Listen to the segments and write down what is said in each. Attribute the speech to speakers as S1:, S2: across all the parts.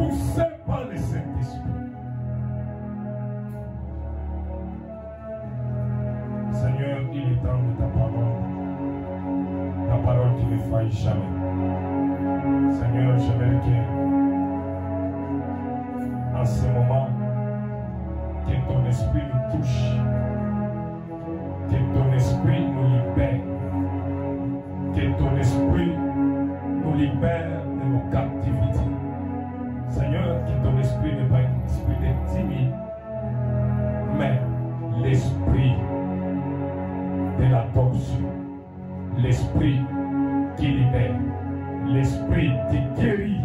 S1: poussés par le Saint-Esprit. Seigneur, il est temps de ta parole qui ne faille jamais. Seigneur, je veux que en ce moment, que ton esprit nous touche, que ton esprit nous libère, que ton esprit nous libère de nos captivités. Seigneur, que ton esprit n'est pas un esprit de timide, mais l'esprit de l'adoption, l'esprit qui libère, l'esprit qui guérit,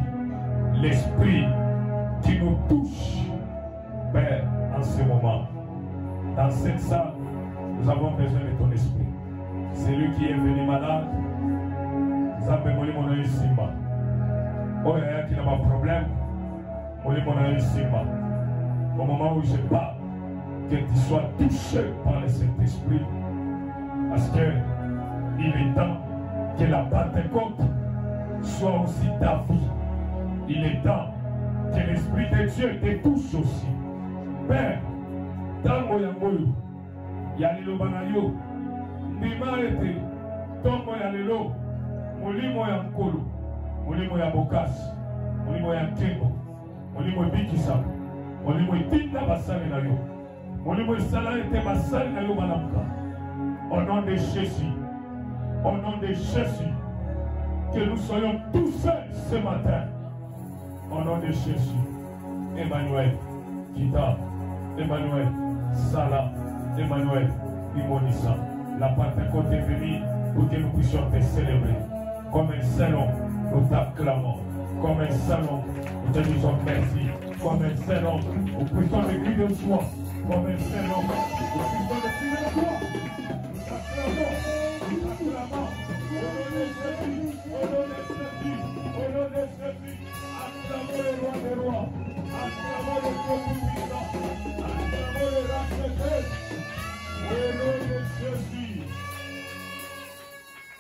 S1: l'esprit qui nous touche. Père, en ce moment, dans cette salle, nous avons besoin de ton esprit. Celui qui est venu malade, nous avons besoin de mon Simba. Oh, il y a qui n'a pas de problème, mon Simba. Au moment où je parle, que tu sois touché par le Saint-Esprit. Parce que il est temps que la Pentecôte soit aussi ta vie. Il est temps que l'Esprit de Dieu te touche aussi. Père, dans mon yamoyo, yalilo banayo, nimarete, tombo yalelo, molimo ya mkolo, molimo ya bokasi, molimo ya kengo, molimo bikisa, molimo itinda basali na yo, molimo isala ete basali na yo banamuka. Au nom de Jésus, au nom de Jésus, que nous soyons tous seuls ce matin. Au nom de Jésus, Emmanuel, Kita, Emmanuel, Salah, Emmanuel, Imonissa. La Pentecôte est venue pour que nous puissions te célébrer. Comme un seul homme, nous t'acclamons. Comme un seul homme, nous te disons merci. Comme un seul homme, nous puissions le cri de joie. Comme un seul homme, nous puissions le cri de joie.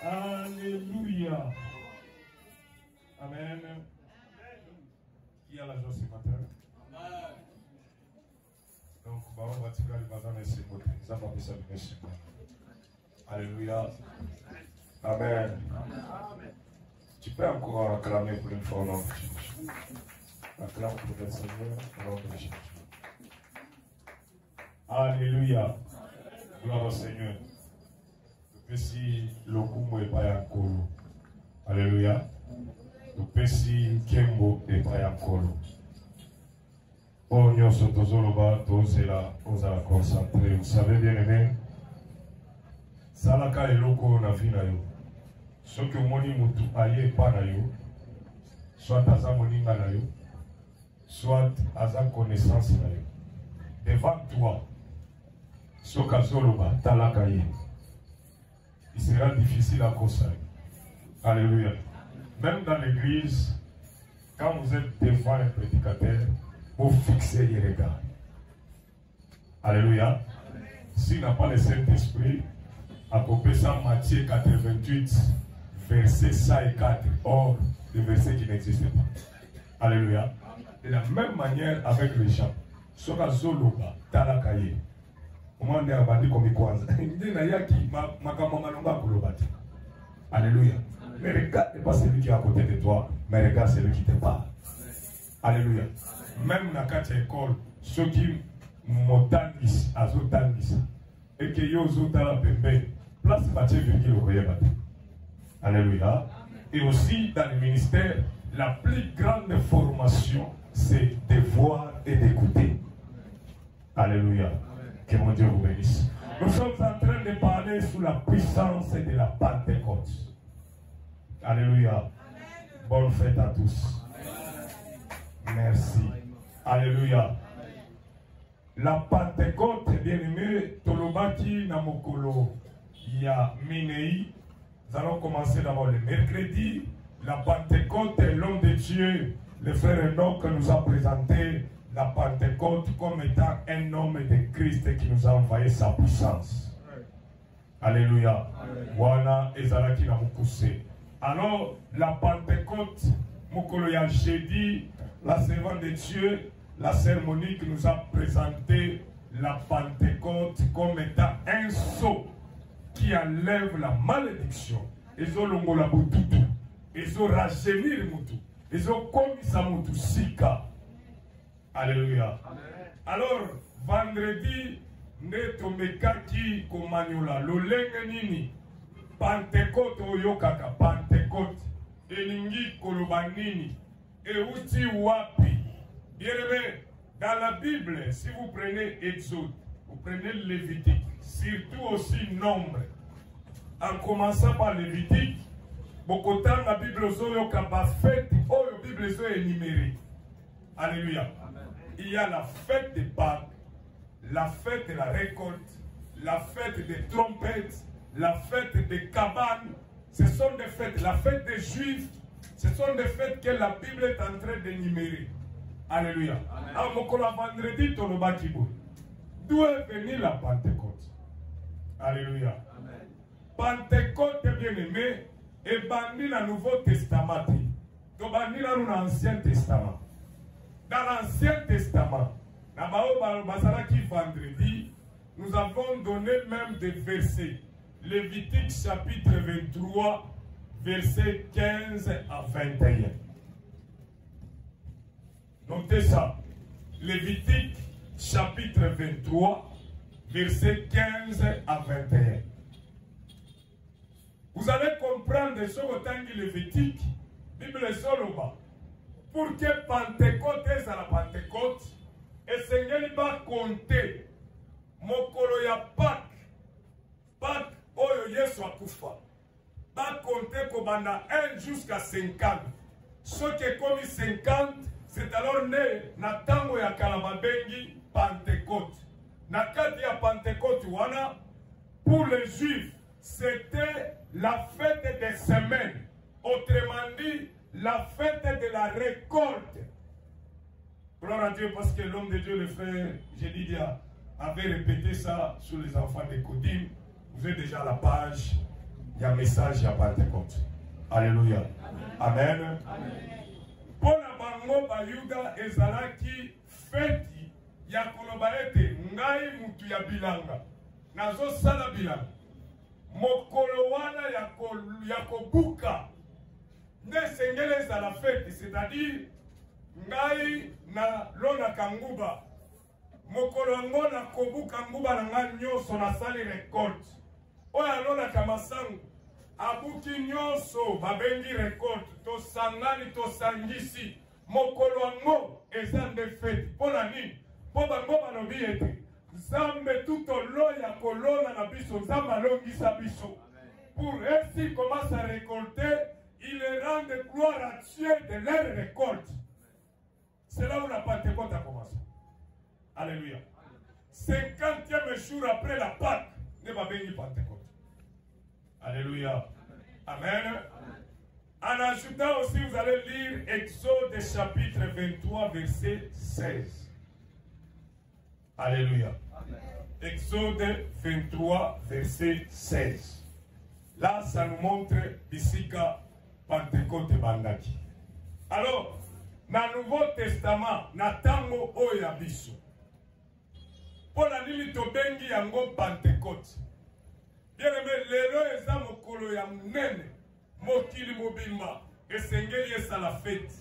S1: Alléluia. Amen. Qui a la joie ce matin? Donc, on va tirer les bazars et ses côtés. Ça va bien s'allumer ce matin. Alléluia. Amen. Tu peux encore acclamer pour une fois au nom de Jésus. Acclame pour le Seigneur au nom de Jésus. Alléluia. Gloire au Seigneur. Le Pessi Lokumo et Payankolo. Alléluia. Le Pessi Kembo et Payankolo. Oh, nous sommes tous là, tous là, on a concentré. Vous savez bien aimé. Salaka eloko na vie na yo. Soki omoni mutu aye epa na yo, soit aza moninga na yo, soit aza connaissance na yo. Devant toi, soki azoloba talaka ye. Il sera difficile à conseiller. Alléluia. Même dans l'église, quand vous êtes devant un prédicateur, vous fixez les regards. Alléluia. S'il n'a pas le Saint-Esprit, à peu ça, Matthieu 88, verset 104. Or, le verset qui n'existe pas. Alléluia. De la même manière avec les gens. Soka Zoloba, Talakaye. Comment on est abandonné comme Ikwanza. Alléluia. Mais regarde pas celui qui est à côté de toi, mais regarde celui qui te parle. Alléluia. Même dans la école, ceux qui m'otangissent, azotangissent, et que yo zotala pembe, place Mathieu virgule au Koyebate. Alléluia. Et aussi dans le ministère, la plus grande formation, c'est de voir et d'écouter. Alléluia. Que mon Dieu vous bénisse. Nous sommes en train de parler sous la puissance de la Pentecôte. Alléluia. Bonne fête à tous. Merci. Alléluia. La Pentecôte, bien aimé, Tolobaki Namokolo, il y a Minei. Nous allons commencer d'abord le mercredi. La Pentecôte est l'homme de Dieu. Le frère Enoch nous a présenté la Pentecôte comme étant un homme de Christ qui nous a envoyé sa puissance. Alléluia. Wana ezalaki na mukuse. Alors, la Pentecôte, mukolo ya jeudi, la servante de Dieu, la sœur Monique, nous a présenté la Pentecôte comme étant un sceau qui enlève la malédiction. Ils ont longola bututu, ils ont rajeunir mutu, ils ont commis sa mutu sika. Alléluia. Amen. Alors, vendredi, neto mekaki komanyola, lolenge nini, Pentecôte oyokaka, Pentecôte, elingi koloba nini, euti wapi. Bien aimé, dans la Bible, si vous prenez Exode, vous prenez Lévitique, surtout aussi Nombre, en commençant par Lévitique, beaucoup de temps la Bible a fête, la Bible est énumérée. Alléluia. Amen. Il y a la fête des Pâques, la fête de la récolte, la fête des trompettes, la fête des cabanes. Ce sont des fêtes, la fête des Juifs, ce sont des fêtes que la Bible est en train d'énumérer. Alléluia. À Mokola vendredi, d'où est venue la Pentecôte? Alléluia. Amen. Pentecôte, bien aimé, est banni dans le Nouveau Testament. Donc, banni dans l'Ancien Testament. Dans l'Ancien Testament, vendredi, nous avons donné même des versets. Lévitique chapitre 23, versets 15 à 21. Notez ça. Lévitique chapitre 23, versets 15 à 21. Vous allez comprendre ce que Lévitique, Bible Soloba. Pour que Pentecôte est à la Pentecôte, et Seigneur va compter Mokolo ya Pâques, Pâques oyo Yesu akufa, va compter kobanda 1 jusqu'à 50. Ce qui est commis 50, c'est alors né na tango ya kalababengi Pentecôte. Na kati ya Pentecôte wana, pour les Juifs, c'était la fête des semaines. Autrement dit, la fête de la récolte. Gloire à Dieu, parce que l'homme de Dieu, le frère Jédidia, avait répété ça sur les enfants de Kodim. Vous êtes déjà à la page, il y a un message à Pentecôte. Alléluia. Amen. Amen. Pour la bango bayuda ezalaki feti ya koloba ete ngai mutu ya bilanga nazo sala bilanga mokolo wana ya kobuka nde sengele ezala feti, c'est-à-dire ngai na lona kanguba mokolo yango na kobuka nguba na ngai nyonso nasali récolte oyo alonaka masango abuki nyonso babengi récolte tosangani tosangisi mokolo yango eza nde feti. Mpona nini? Mpo bango balobi ete Nzambe tout oloya kolona na biso, Nzambe alongisa biso. Pour ainsi commence à récolter, il rend gloire à Dieu de leur récolte. C'est là où la Pentecôte a commencé. Alléluia. 50e jour après la Pâque, ne va bénir Pentecôte. Alléluia. Amen. En ajoutant aussi, vous allez lire Exode chapitre 23, verset 16. Alléluia. Amen. Exode 23, verset 16. Là, ça nous montre ici que Pentecôte bandaki. Alors, dans le Nouveau Testament, natango oya biso. Pour la nini to bengi yango Pentecôte. Bien aimé, lelo eza mokolo ya munene, mokili mobimba, esengeli esala fete.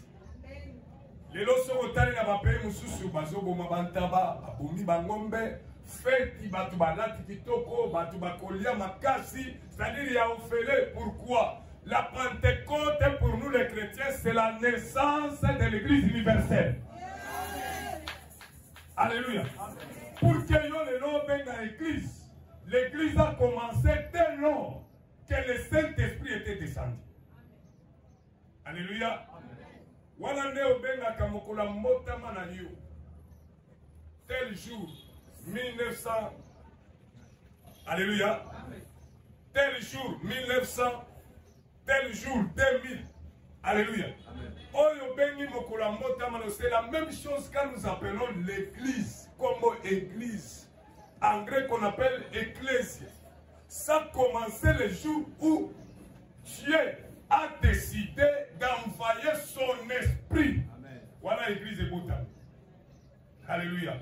S1: Lelo soko tali na bapeyi mususu bazoboma bantaba, babomi bangombe, feti batu balati kitoko, batu bakolia makasi, c'est-à-dire il y a ofele. Pourquoi? La Pentecôte pour nous les chrétiens, c'est la naissance de l'église universelle. Alléluia. Pour que nous les noms benga l'église, l'église a commencé dès lors que le Saint-Esprit était descendu. Alléluia. Wana nde obenga kamokola motama na yo. Tel jour 1900. Alléluia. Tel jour 1900. Tel jour 2000. Alléluia. Oyo bengi mokola motama, c'est la même chose quand nous appelons l'église comme église. En grec on appelle ecclésia. Ça a commencé le jour où Dieu a décidé d'envoyer son esprit. Amen. Voilà, Alléluia.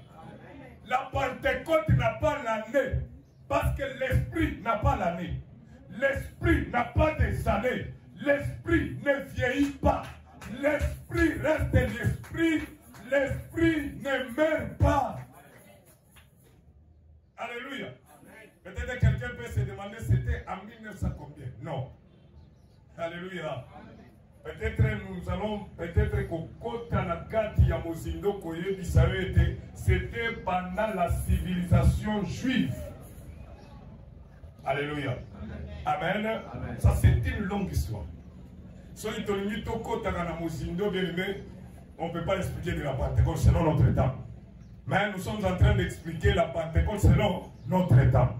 S1: La Pentecôte n'a pas l'année. Parce que l'esprit n'a pas l'année. L'esprit n'a pas des années. L'esprit ne vieillit pas. L'esprit reste l'esprit. L'esprit ne meurt pas. Alléluia. Peut-être que quelqu'un peut se demander c'était en 1900 combien? Non. Alléluia. Peut-être nous allons, peut-être qu'au côté à la carte, il y a Mozindo Koye qui c'était pendant la civilisation juive. Alléluia. Amen. Amen. Ça c'est une longue histoire. Si on ne peut pas expliquer de la Pentecôte selon notre temps. Mais nous sommes en train d'expliquer la Pentecôte selon notre temps.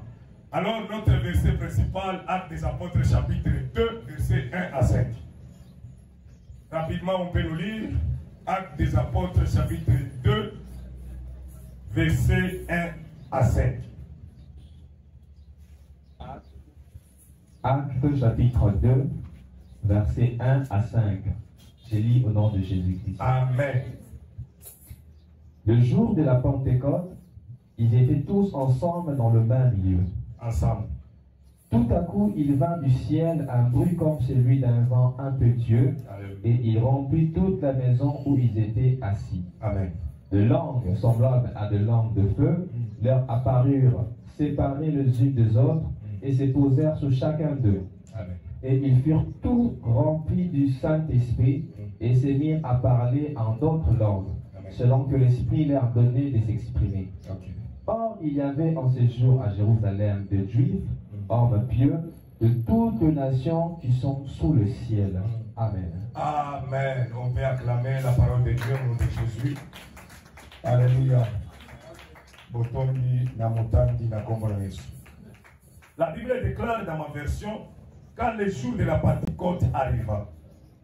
S1: Alors notre verset principal, Actes des Apôtres chapitre 2, versets 1 à 5. Rapidement on peut nous lire Actes des Apôtres chapitre 2, versets 1 à 5.
S2: Actes chapitre 2, versets 1 à 5. Je lis au nom de Jésus-Christ.
S1: Amen.
S2: Le jour de la Pentecôte, ils étaient tous ensemble dans le même lieu.
S1: Ensemble.
S2: Tout à coup, il vint du ciel un bruit comme celui d'un vent impétueux, et il remplit toute la maison où ils étaient assis.
S1: Amen.
S2: De langues semblables à de langues de feu leur apparurent, séparées les unes des autres, et se posèrent sur chacun d'eux.
S1: Amen.
S2: Et ils furent tous remplis du Saint-Esprit, et se mirent à parler en d'autres langues, selon que l'Esprit leur donnait de s'exprimer.
S1: Okay.
S2: Or, il y avait en ce jour à Jérusalem des Juifs, hommes pieux, de toutes les nations qui sont sous le ciel. Amen.
S1: Amen. On peut acclamer la parole de Dieu au nom de Jésus. Alléluia. La Bible déclare dans ma version, quand le jour de la Pentecôte arriva,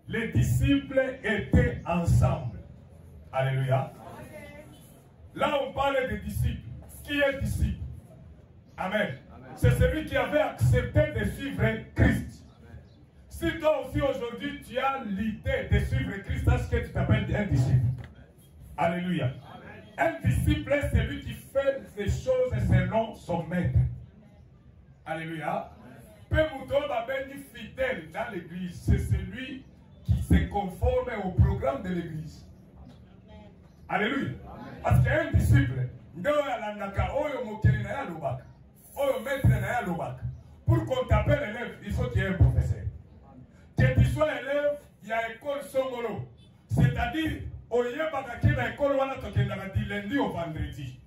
S1: les disciples étaient ensemble. Alléluia. Là, on parle des disciples. Qui est disciple? Amen. C'est celui qui avait accepté de suivre Christ. Si toi aussi aujourd'hui tu as l'idée de suivre Christ, est-ce que tu t'appelles un disciple? Alléluia. Un disciple est celui qui fait les choses selon son maître. Alléluia. Peu Moutoba béni fidèle dans l'église, c'est celui qui se conforme au programme de l'église. Alléluia. Parce qu'un disciple, pour qu'on t'appelle élève, il faut qu'il y ait un professeur. Que tu sois élève, il y a école Songolo. C'est-à-dire, au Yébaka qui est dans l'école, du lundi au vendredi.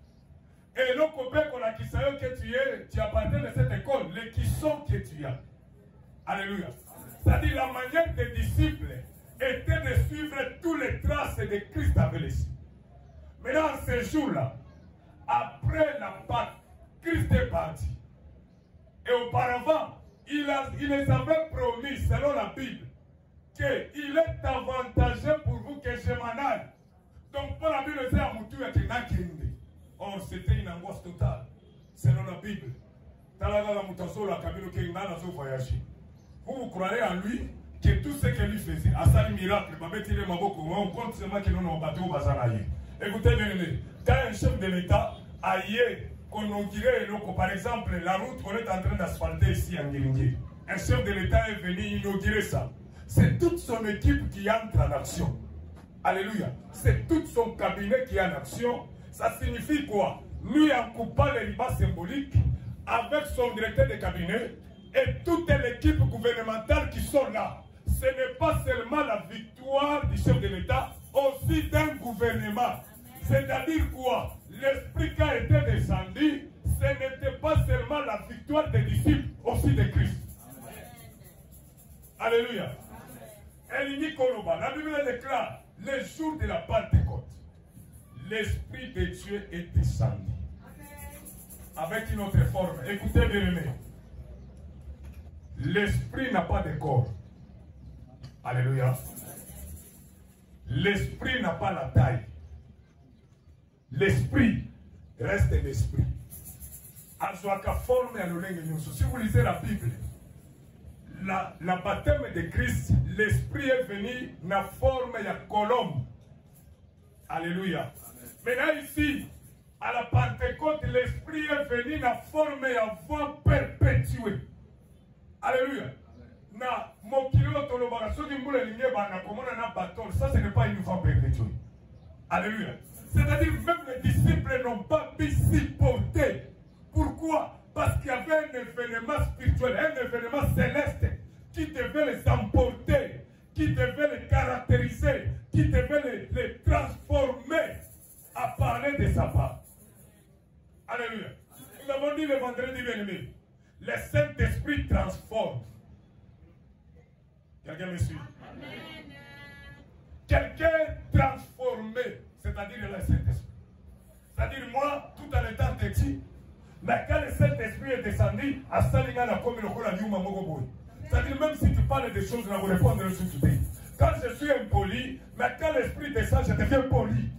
S1: Et le copain qu'on a qui sait que tu appartiens de cette école, les qui sont que tu as. Alléluia. C'est-à-dire, la manière des disciples était de suivre toutes les traces de Christ avec les siens. Mais dans ces jours-là, après la Pâque, Christ est parti. Et auparavant, il les avait promis, selon la Bible, qu'il est avantageux pour vous que je m'en aille. Donc, pour la Bible, c'est à Moutou et Kinakinde. Or, c'était une angoisse totale, selon la Bible. Vous croirez en lui que tout ce qu'il lui faisait, à sa miracle, on compte seulement qu'il nous a battu au bazar. Écoutez bien, quand un chef de l'État aille qu'on inaugurait, par exemple, la route qu'on est en train d'asphalter ici en Guélingué, un chef de l'État est venu inaugurer ça. C'est toute son équipe qui entre en action. Alléluia. C'est tout son cabinet qui est en action. Ça signifie quoi? Lui, en coupant les ribas symboliques, avec son directeur de cabinet et toute l'équipe gouvernementale qui sont là. Ce n'est pas seulement la victoire du chef de l'État, aussi d'un gouvernement. C'est-à-dire quoi? L'esprit qui a été descendu, ce n'était pas seulement la victoire des disciples, aussi de Christ. Alléluia. La Bible déclare, le jour de la Pentecôte, l'Esprit de Dieu est descendu. Avec une autre forme. Écoutez bien aimé. L'Esprit n'a pas de corps. Alléluia. L'Esprit n'a pas la taille. L'Esprit reste l'Esprit. Si vous lisez la Bible, la baptême de Christ, l'Esprit est venu dans la forme de colombe. Alléluia. Maintenant ici, à la Pentecôte, l'Esprit est venu dans forme et en voie perpétuée. Alléluia. Na mokilo tolobaka soki mbula linge bana komona na bateau, ça ce n'est pas une voie perpétuée. Alléluia. C'est-à-dire même les disciples n'ont pas pu s'y porter. Pourquoi? Parce qu'il y avait un événement spirituel, un événement céleste qui devait les emporter, qui devait les caractériser, qui devait les transformer à parler de sa part. Alléluia. Nous avons dit le vendredi bien-aimé, le Saint-Esprit transforme. Quelqu'un me suit? Amen. Quelqu'un transformé, c'est-à-dire le Saint-Esprit. C'est-à-dire moi, tout en étant petit, mais quand le Saint-Esprit est descendu, à Salinga n'a comme le rôle à Yuma Mogoboy. C'est-à-dire même si tu parles des choses, je vais vous répondre sur tout. Quand je suis impoli, mais quand l'Esprit descend, je deviens poli.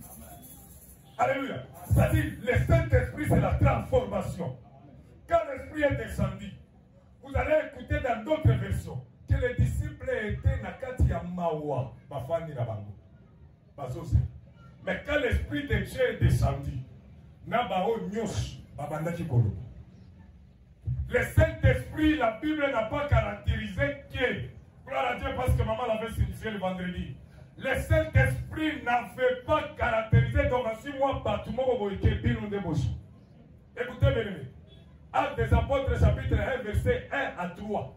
S1: Alléluia. C'est-à-dire, le Saint-Esprit, c'est la transformation. Quand l'Esprit est descendu, vous allez écouter dans d'autres versions que les disciples étaient Nakati ya Mawa, Bafani Nabango. Mais quand l'Esprit de Dieu est descendu, Nabao Nyos, Babandaki Kolo. Le Saint-Esprit, la Bible n'a pas caractérisé que, gloire à Dieu parce que maman l'avait signifié le vendredi. Le Saint-Esprit n'avait pas caractérisé, donc si moi, tout le monde va dire, écoutez, bien aimé. Actes des Apôtres, chapitre 1, verset 1 à 3.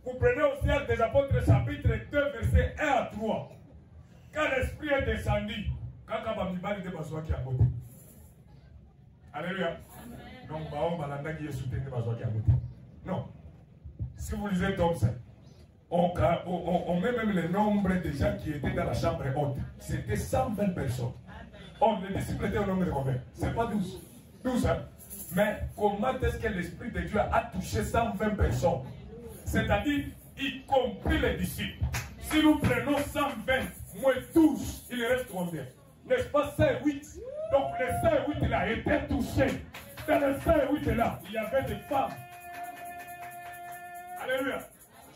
S1: Vous prenez aussi Actes des Apôtres, chapitre 2, verset 1 à 3. Quand l'Esprit est descendu, quand Kabamibali de Basoua qui a voté. Alléluia. Donc, non. Si vous lisez Thompson, on met même le nombre de gens qui étaient dans la chambre haute. C'était 120 personnes. Or, les disciples étaient au nombre de combien? C'est pas 12. 12, hein? Mais comment est-ce que l'Esprit de Dieu a touché 120 personnes? C'est-à-dire, y compris les disciples. Si nous prenons 120 moins 12, il reste combien? N'est-ce pas 5-8? Donc, le 5-8, il a été touché. Dans le 5-8 là, il y avait des femmes. Alléluia.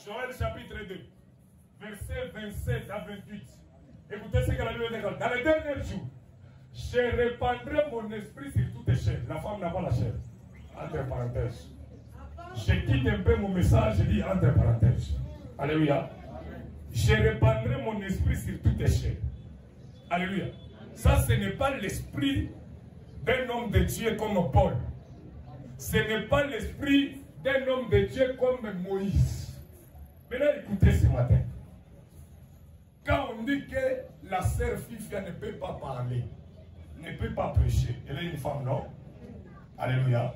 S1: Joël chapitre 2, versets 27 à 28. Écoutez ce que la Bible dit. Dans les derniers jours, je répandrai mon esprit sur toutes les chairs. La femme n'a pas la chair. Entre parenthèses. Je quitte un peu mon message, je dis entre parenthèses. Alléluia. Je répandrai mon esprit sur toutes les chairs. Alléluia. Ça, ce n'est pas l'esprit d'un homme de Dieu comme Paul. Ce n'est pas l'esprit d'un homme de Dieu comme Moïse. Maintenant, écoutez ce matin. Quand on dit que la sœur Fifia ne peut pas parler, ne peut pas prêcher, elle est une femme, non? Alléluia.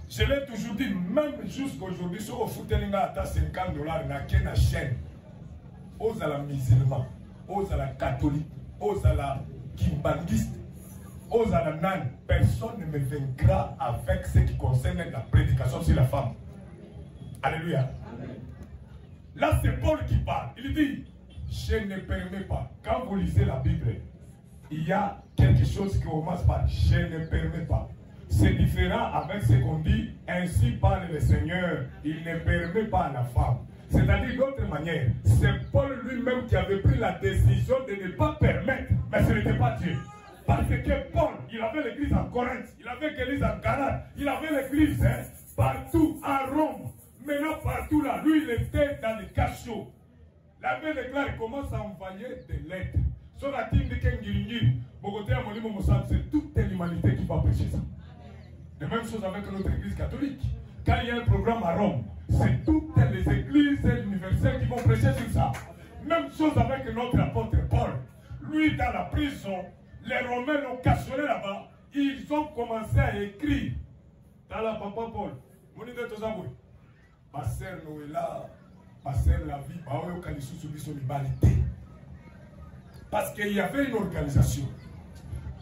S1: Je l'ai toujours dit, même jusqu'aujourd'hui, si vous foutez à $50, il y a une chaîne. Aux à la musulman, aux à la catholique, aux à la kimbangiste, aux à la nan, personne ne me vaincra avec ce qui concerne la prédication sur la femme. Alléluia. Là, c'est Paul qui parle. Il dit, je ne permets pas. Quand vous lisez la Bible, il y a quelque chose qui commence par je ne permets pas. C'est différent avec ce qu'on dit, ainsi parle le Seigneur. Il ne permet pas à la femme. C'est-à-dire, d'autre manière, c'est Paul lui-même qui avait pris la décision de ne pas permettre, mais ce n'était pas Dieu. Parce que Paul, il avait l'église en Corinthe, il avait l'église en Galate, il avait l'église partout à Rome. Maintenant, partout là, lui, il était dans les cachots. La Bible déclare, il commence à envoyer des lettres. Sur la team de Kengiringiri, c'est toute l'humanité qui va prêcher ça. La même chose avec notre église catholique. Quand il y a un programme à Rome, c'est toutes les églises universelles qui vont prêcher sur ça. Même chose avec notre apôtre Paul. Lui, dans la prison, les Romains l'ont caché là-bas. Ils ont commencé à écrire. Dans la papa Paul, mon idée de Tozaboué. Passer Noëlla, passer la vie, parce qu'il y avait une organisation.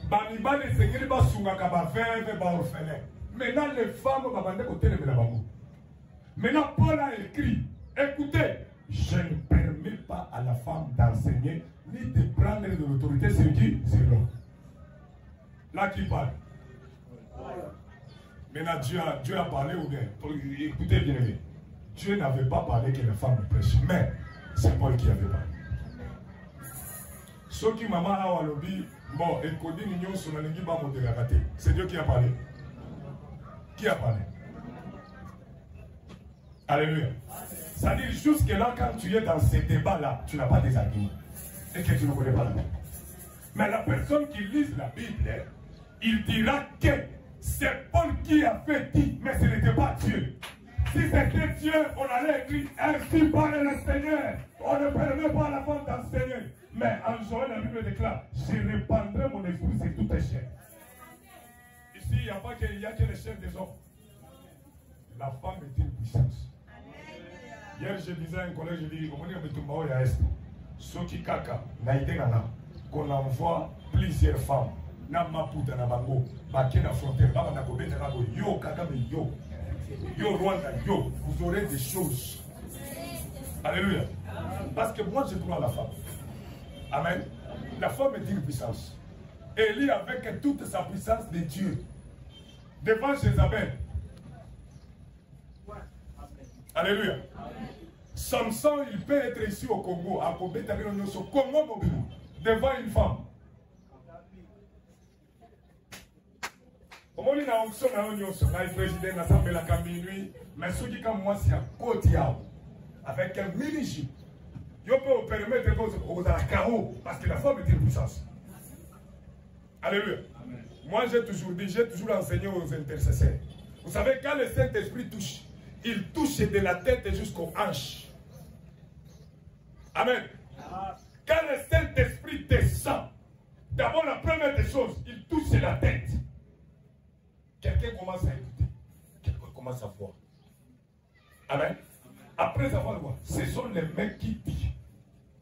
S1: Maintenant, les femmes maintenant, Paul a écrit, écoutez, je ne permets pas à la femme d'enseigner ni de prendre de l'autorité sur qui? C'est l'homme. Là qui parle. Maintenant, Dieu a parlé ou bien? Écoutez bien, Dieu n'avait pas parlé que la femme prêche, mais c'est Paul qui avait parlé. Ce qui maman a lobby, bon, et Kodi Nignon sur la ligne bas de la raté. C'est Dieu qui a parlé. Qui a parlé? Alléluia. Ça dit jusque là, quand tu es dans ces débats-là, tu n'as pas des arguments. Et que tu ne connais pas la Bible. Mais la personne qui lit la Bible, il dira que c'est Paul qui a fait dit, mais ce n'était pas Dieu. Si c'était Dieu, on allait écrire ainsi parle le Seigneur. On ne permet pas à la femme d'enseigner. Mais en Joël, la Bible déclare, je répandrai mon esprit sur toute chair. Ici, il n'y a pas que le chef des hommes. La femme est une puissance. Hier, je disais à un collègue, je dis, comment dire, il y a ceux qui kaka, qu'on envoie plusieurs femmes. Na maputa na bango, baké na frontière, baba na kobeta na yo kaka me yo. Yo Rwanda, yo, vous aurez des choses. Alléluia. Parce que moi je crois à la femme. Amen. La femme est une puissance. Élie avec toute sa puissance de Dieu. Devant Jézabel. Alléluia. Samson, il peut être ici au Congo, à Kobeta au Congo mobile, devant une femme. Comment il a onction à l'union sur le président l'Assemblée la minuit, mais ceux qui comme moi c'est à côté avec un mini-jupe. Je peux permettre aux carreaux parce que la femme est une puissance. Alléluia. Amen. Moi j'ai toujours dit, j'ai toujours enseigné aux intercesseurs. Vous savez, quand le Saint-Esprit touche, il touche de la tête jusqu'aux hanches. Amen. Quand le Saint-Esprit descend, d'abord la première des choses, il touche la tête. Quelqu'un commence à écouter. Quelqu'un commence à voir. Amen. Après avoir voir, ce sont les mecs qui disent.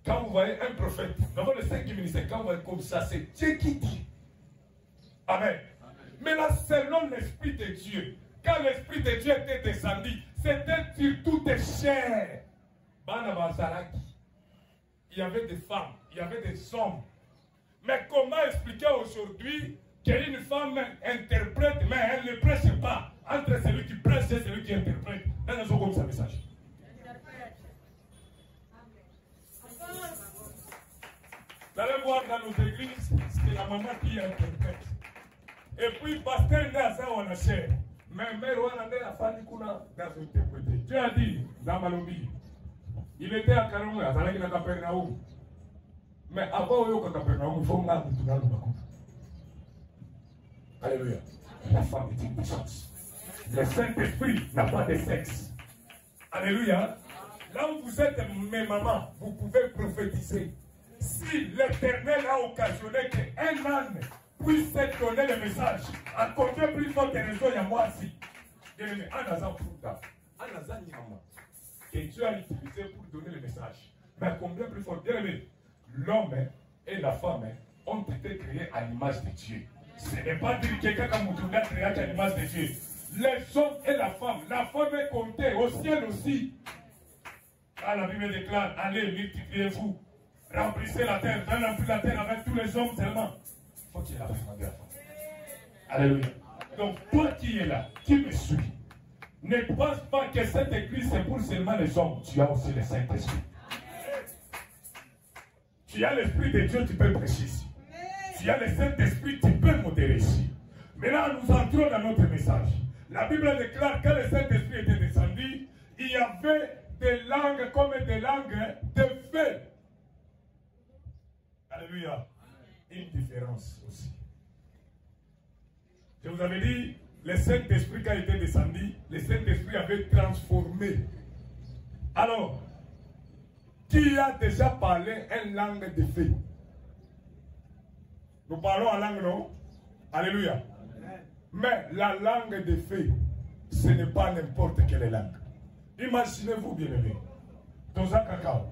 S1: Quand vous voyez un prophète, dans le 5e ministère, quand vous voyez comme ça, c'est Dieu qui dit. Amen. Mais là, selon l'Esprit de Dieu, quand l'Esprit de Dieu était descendu, c'était sur toutes les chairs. Il y avait des femmes, il y avait des hommes. Mais comment expliquer aujourd'hui qu'une femme interprète, mais elle ne prêche pas entre celui qui prêche et celui qui interprète? Elle n'a pas comme ça message. Vous allez voir dans nos églises, c'est la maman qui interprète. Et puis, pasteur Nasa, on a cher. Mais mère, on a la famille qu'on a interprété. Dieu a dit, dans Malombi, il était à Cameroun, il a Capernaum. Mais avant, il y a Capernaum, il faut que nous ayons alléluia. La femme est une puissance. Le Saint-Esprit n'a pas de sexe. Alléluia. Là où vous êtes, mes mamans, vous pouvez prophétiser. Si l'Éternel a occasionné qu'un âne puisse donner le message, à combien plus forte raison il y a moi aussi. Que Dieu a utilisé pour donner le message. Mais à combien plus fort? L'homme et la femme ont été créés à l'image de Dieu. Ce n'est pas dire que quelqu'un comme Moutouna créé à l'image de Dieu. Les hommes et la femme est comptée au ciel aussi. Quand la Bible déclare, allez, multipliez-vous, remplissez la terre, remplir la terre avec tous les hommes seulement. Il faut qu'il y ait la femme de la femme. Alléluia. Donc, toi qui es là, qui me suis, ne pense pas que cette église c'est pour seulement les hommes. Tu as aussi le Saint-Esprit. Tu as l'Esprit de Dieu, tu peux prêcher ici. Tu as le Saint-Esprit, tu peux modérer ici. Maintenant, nous entrons dans notre message. La Bible déclare que le Saint-Esprit était descendu, il y avait des langues comme des langues de feu. Alléluia. Une différence aussi. Je vous avais dit, le Saint-Esprit, quand il était descendu, le Saint-Esprit avait transformé. Alors, qui a déjà parlé une langue de feu? Nous parlons en langue, non? Alléluia. Mais la langue de feu, ce n'est pas n'importe quelle langue. Imaginez-vous, bien-aimés, dans un cacao.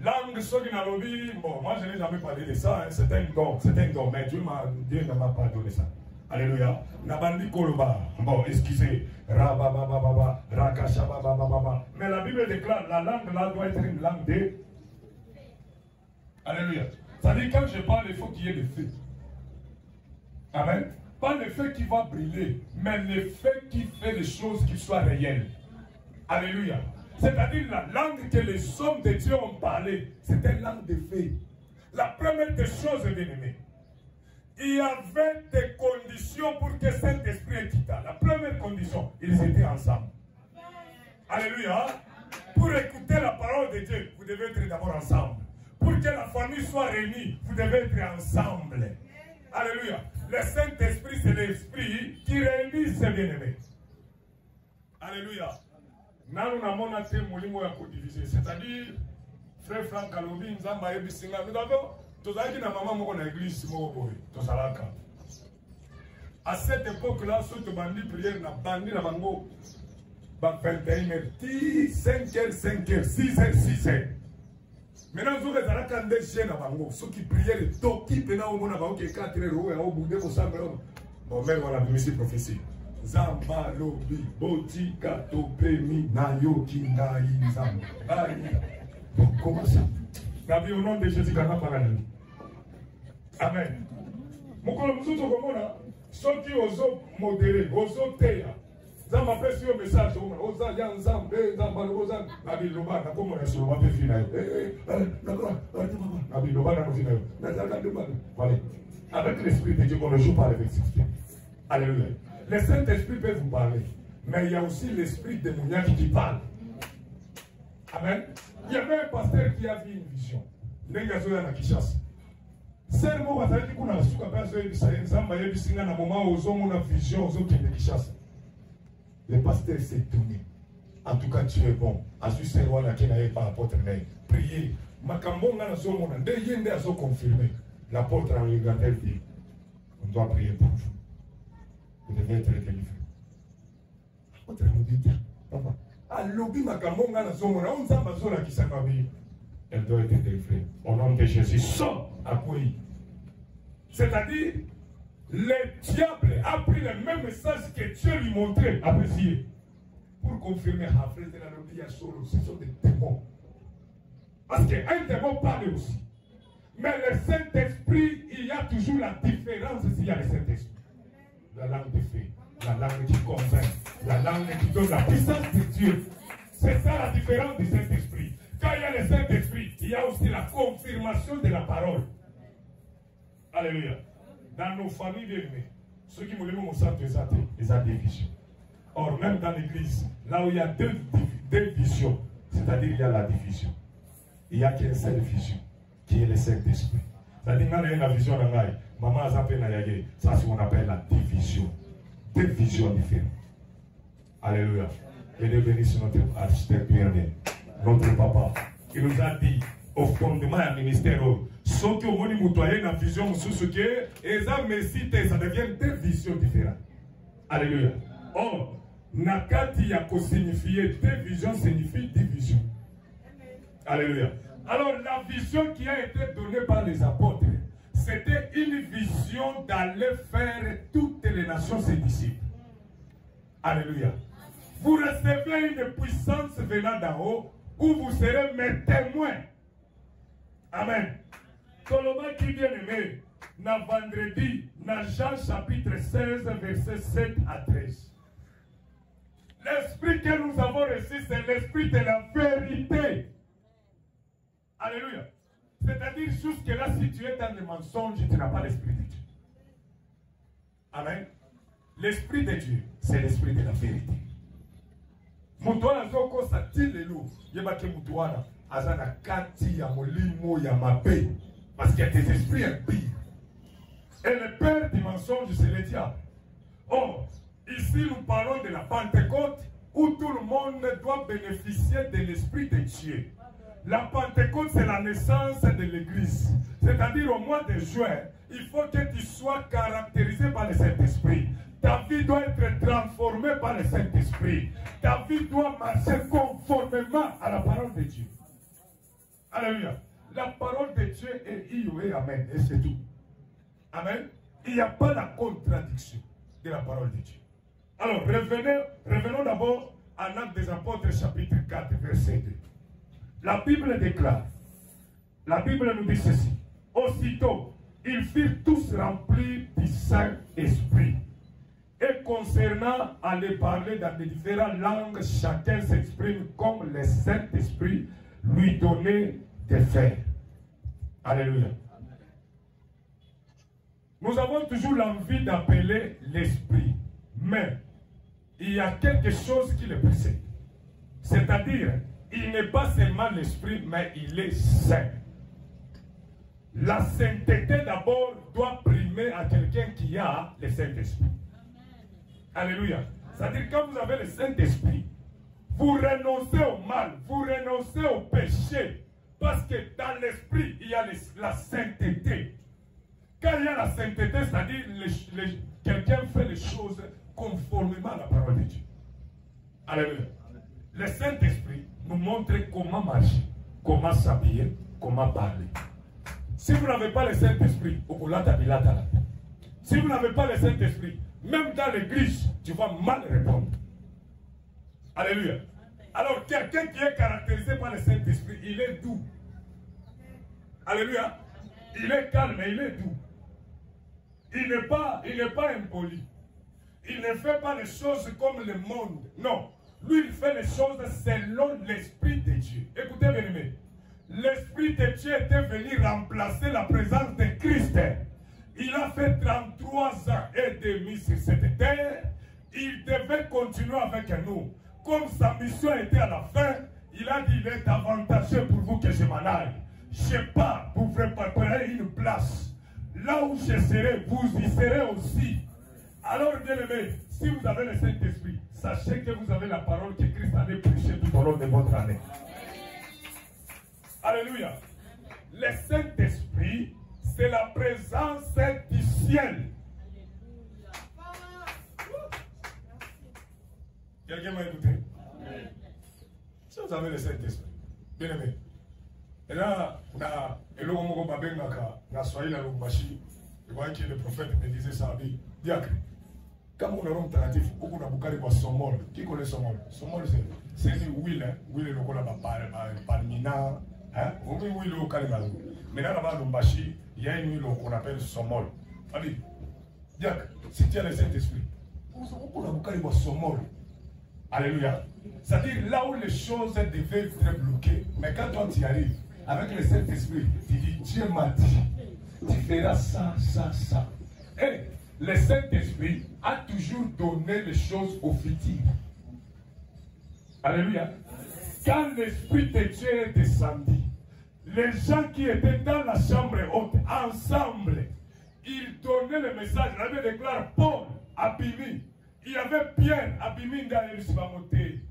S1: Langue, ceux qui n'ont dit, bon, moi je n'ai jamais parlé de ça, hein, c'est un don, mais Dieu ne m'a pas donné ça. Alléluia. Nabandi Koloba. Bon, excusez. Rababababa, Rakashabababa. Mais la Bible déclare, la langue là doit être une langue de. Alléluia. C'est-à-dire, quand je parle, il faut qu'il y ait le feu. Amen. Pas le feu qui va brûler, mais le feu qui fait les choses qui soient réelles. Alléluia. C'est-à-dire, la langue que les hommes de Dieu ont parlé, c'est une langue de feu. La première des choses, bien aimé, il y avait des conditions pour que Saint-Esprit quitta. La première condition, ils étaient ensemble. Alléluia. Pour écouter la parole de Dieu, vous devez être d'abord ensemble. Pour que la famille soit réunie, vous devez être ensemble. Alléluia. Le Saint-Esprit, c'est l'Esprit qui réunit ses bien-aimés. Alléluia. C'est-à-dire, frère Franck Alobi, nous avons na maman moko na église moko boy à cette époque là soto bandi prière na bandi na bango ba 21h 5h 5h 6h 6h maintenant vous êtes à la candé chez na bango ceux qui prièrent to qui pena au mona ba OK 4h au bout de ça bon même on a mis prophétie Zamba lobi botika to pemi na yo kinga zamba bon comment ça Nabi au nom de Jésus kana parler. Amen. Mukolo mususu komona soki ozo modéré, ozo teya. Zamba pesi yo message komona oza ya nzambe nzamba oza nabi loba na komona so ba pe fina yo. Nabi loba na fina yo. Voilà. Avec l'esprit de Dieu on ne joue pas avec ce Dieu. Alléluia. Le Saint-Esprit peut vous parler, mais il y a aussi l'esprit démoniaque qui parle. Amen. Il y avait un pasteur qui a vu une vision. Nengazoya na Kishasa. Seulement, on va dire qu'on a su qu'à un moment où on a vision, aux autres de Kishasa. Le pasteur s'est étonné. En tout cas, tu es bon. À ce moment-là, qui n'avait pas apôtre, mais priez. Makambo na zomo na ndeyende azo confirmer. L'apôtre en Uganda dit, on doit prier pour vous. Vous devez être délivré. L'apôtre nous dit, papa. Alobi makambo na zomo na onzamba zola kisaka bi. Elle doit être délivrée. Au nom de Jésus, sors à quoi? C'est-à-dire, le diable a pris le même message que Dieu lui montrait, apprécié, pour confirmer à frère de la Lobia solo. Ce sont des démons. Parce qu'un démon parle aussi. Mais le Saint-Esprit, il y a toujours la différence s'il y a le Saint-Esprit. La langue de fée, la langue qui convainc, la langue qui donne la puissance de Dieu. C'est ça la différence du Saint-Esprit. Quand il y a le Saint-Esprit, il y a aussi la confirmation de la parole. Alléluia. Dans nos familles bien-aimées, ceux qui me disent que ils ont des visions. Or, même dans l'église, là où il y a deux visions, c'est-à-dire il y a la division. Il n'y a qu'une seule vision, qui est le Saint-Esprit. C'est-à-dire quand il y a la vision dans l'ail, maman a zappé na yagé, ça c'est ce qu'on appelle la division. Deux visions différentes. Alléluia. Et de venir sur notre architecte bien-aimé. Notre papa, il nous a dit au fondement du ministère, ceux qui ont une la vision, ce qui est, et ça devient deux visions différentes. Alléluia. Or, Nakati Yako signifié, deux visions signifie division. Alléluia. Alors, la vision qui a été donnée par les apôtres, c'était une vision d'aller faire toutes les nations ses disciples. Alléluia. Vous recevez une puissance venant d'en haut, où vous serez mes témoins. Amen. Coloma qui bien aimé, na vendredi, na Jean chapitre 16, verset 7 à 13. L'esprit que nous avons reçu, c'est l'esprit de la vérité. Alléluia. C'est-à-dire, jusque-là, si tu es dans le mensonge, tu n'as pas l'esprit de Dieu. Amen. L'esprit de Dieu, c'est l'esprit de la vérité. Mutuana zoko satile lu yebake mutuana azana kati ya molimo ya mabe parce qu'il y a des esprits impies et le père du mensonge c'est le diable. Or ici nous parlons de la Pentecôte où tout le monde doit bénéficier de l'esprit de Dieu. La Pentecôte c'est la naissance de l'église, c'est-à-dire au mois de juin il faut que tu sois caractérisé par le Saint-Esprit. Ta vie doit être transformée par le Saint-Esprit. Ta vie doit marcher conformément à la parole de Dieu. Alléluia. La parole de Dieu est iyo et amen. Et c'est tout. Amen. Il n'y a pas la contradiction de la parole de Dieu. Alors, revenons d'abord à l'Acte des Apôtres, chapitre 4, verset 2. La Bible déclare, la Bible nous dit ceci. Aussitôt, ils furent tous remplis du Saint-Esprit. Et concernant à les parler dans les différentes langues, chacun s'exprime comme le Saint-Esprit lui donnait de faire. Alléluia. Nous avons toujours l'envie d'appeler l'esprit, mais il y a quelque chose qui le précède. C'est-à-dire, il n'est pas seulement l'esprit, mais il est saint. La sainteté d'abord doit primer à quelqu'un qui a le Saint-Esprit. Alléluia. C'est-à-dire, quand vous avez le Saint-Esprit, vous renoncez au mal, vous renoncez au péché, parce que dans l'esprit, il y a la sainteté. Quand il y a la sainteté, c'est-à-dire quelqu'un fait les choses conformément à la parole de Dieu. Alléluia. Le Saint-Esprit nous montre comment marcher, comment s'habiller, comment parler. Si vous n'avez pas le Saint-Esprit, si vous n'avez pas le Saint-Esprit, même dans l'église, tu vas mal répondre. Alléluia. Alors, quelqu'un qui est caractérisé par le Saint-Esprit, il est doux. Alléluia. Il est calme et il est doux. Il n'est pas impoli. Il ne fait pas les choses comme le monde. Non. Lui, il fait les choses selon l'Esprit de Dieu. Écoutez, bien aimé. L'Esprit de Dieu était venu remplacer la présence de Christ. Il a fait 33 ans et demi sur cette terre. Il devait continuer avec nous. Comme sa mission était à la fin, il a dit, il est avantageux pour vous que je m'en aille. Je pars pour vous préparer une place. Là où je serai, vous y serez aussi. Alors, bien aimé, si vous avez le Saint-Esprit, sachez que vous avez la parole que Christ allait prêcher tout au long de votre année. Alléluia. Le Saint-Esprit, c'est la présence du ciel. Quelqu'un m'a écouté? Si vous avez le Saint-Esprit, bien aimé. Et là, le prophète me disait ça, diacre. Quand on a un alternatif, on a beaucoup de Somol. Qui connaît Somol? Somol, c'est une huile, huile de palmina. On dit huile au Kalimal. Mais là, là-bas, il y a une huile qu'on appelle Somol. Allez, diacre, si tu as le Saint-Esprit, on a beaucoup de Somol. Alléluia. C'est-à-dire là où les choses devaient être bloquées, mais quand toi tu y arrives, avec le Saint-Esprit, tu dis, Dieu m'a dit, tu feras ça, ça, ça. Et le Saint-Esprit a toujours donné les choses au futur. Alléluia. Quand l'Esprit de Dieu est descendu, les gens qui étaient dans la chambre haute, ensemble, ils donnaient le message. Il avait déclaré Paul, Abimi. Il y avait Pierre, Abiminga et Lucibamoté.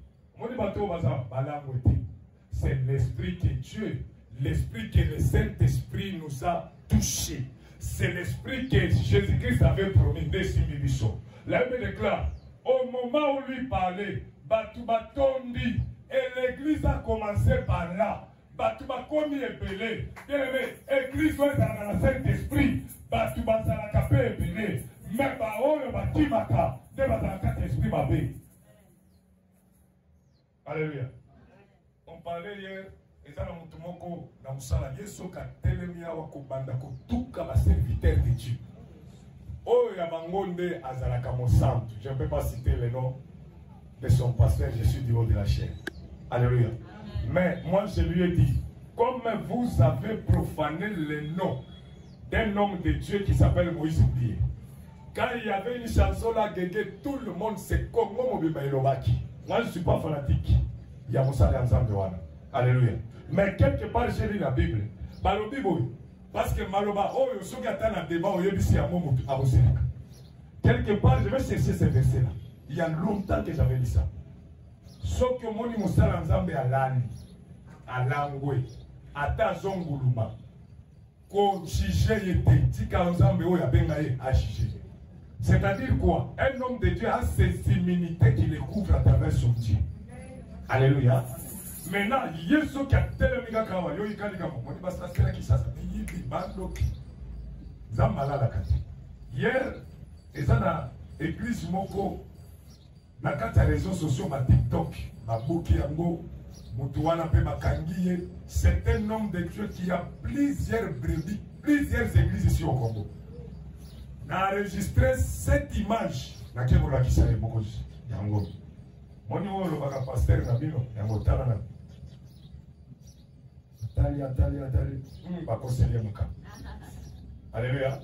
S1: C'est l'Esprit que Dieu, l'Esprit que le Saint-Esprit nous a touchés. C'est l'Esprit que Jésus-Christ avait promis des similitudes. La Bible déclare, au moment où lui parlait, Batouba tondi, et l'Église a commencé par là. Batouba komi epelé. Bien aimé, l'Église doit être dans le Saint-Esprit. Batouba salakapé epelé. Mais baoyo batimaka, de basalakate esprit babé. Alléluia. On parlait hier, et ça, dans le sala, Yeso ka telemia wa kobanda ko tuka ba serviteur de Dieu. Oh, yabangonde azalaka mon santo. Je ne peux pas citer le nom de son pasteur, je suis du haut de la chair. Alléluia. Mais moi, je lui ai dit, comme vous avez profané le nom d'un homme de Dieu qui s'appelle Moïse Oublié. Quand il y avait une chanson là, tout le monde sait comment Mobiba Elobaki. Moi, je ne suis pas fanatique. Il y a Moussa ensemble de Wana. Alléluia. Mais quelque part, j'ai lu la Bible. Parce que Maloba, oh, il y a un débat au Yébissi à Momo à Moussélika. Quelque part, je vais chercher ce verset-là. Il y a longtemps que j'avais lu ça. Sauf que mon Moussa ensemble à l'âne, à l'angoué, à Tazonguluma, qu'on chichait était, tika ensemble, oh, il y a bengaye à chicher. C'est-à-dire quoi? Un homme de Dieu a ses immunités qu'il découvre à travers son Dieu. Alléluia. Maintenant, Yesu qui a tellement de kawa, yo ikali kama, moi basta c'est qui ça, yibi bandoki. Zamala la kati. Hier, eza na église moko na kati ya réseaux sociaux ma TikTok, ma boki yango, mutu wana pe makangiye, c'est un homme de Dieu qui a plusieurs brebis, plusieurs églises ici au Congo. N'a enregistré cette image na kebo la kisale moko yango. Moni wo lo baka pasteur na bino yango tala na Talia. Bakoselia Mouka. Alléluia.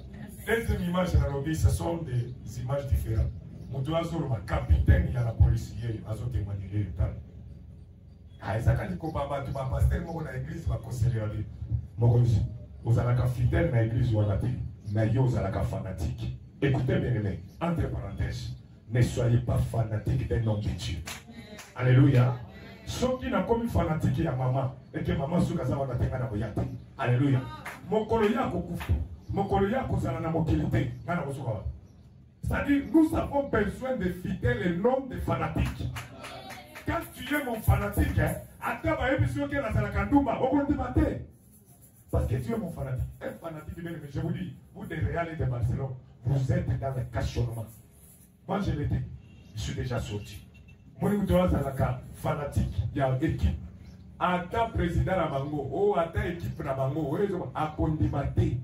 S1: Deuxième image dans l'obéi, ce sont des images différentes. Moutouazou, le capitaine, il y a la police, il y a témoigné le temps. Ah, ça quand il combat, tu vas passer dans l'église, va conseiller aller. Vous allez être fidèle dans l'église, vous allez mais vous allez être fanatique. Écoutez bien, aimé, entre parenthèses, ne soyez pas fanatique d'un homme de Dieu. Alléluia. Ceux qui n'ont comme fanatique à maman, et que maman sous Gaza va t'aimer dans le alléluia. Mon colonia kokufu, mon colonia kozana na mokilité, ngana kosuka. C'est-à-dire, nous avons besoin de fidèles et non de fanatiques. Quand tu es mon fanatique, attends, parce que tu es mon fanatique. Un fanatique, je vous dis, vous des Réal de Barcelone, vous êtes dans le cachonnement. Moi, je l'étais. Je suis déjà sorti. Moi, je suis fanatique. Il y a une équipe. Attends, président Nabango, ou attends, équipe Nabango, à condimater.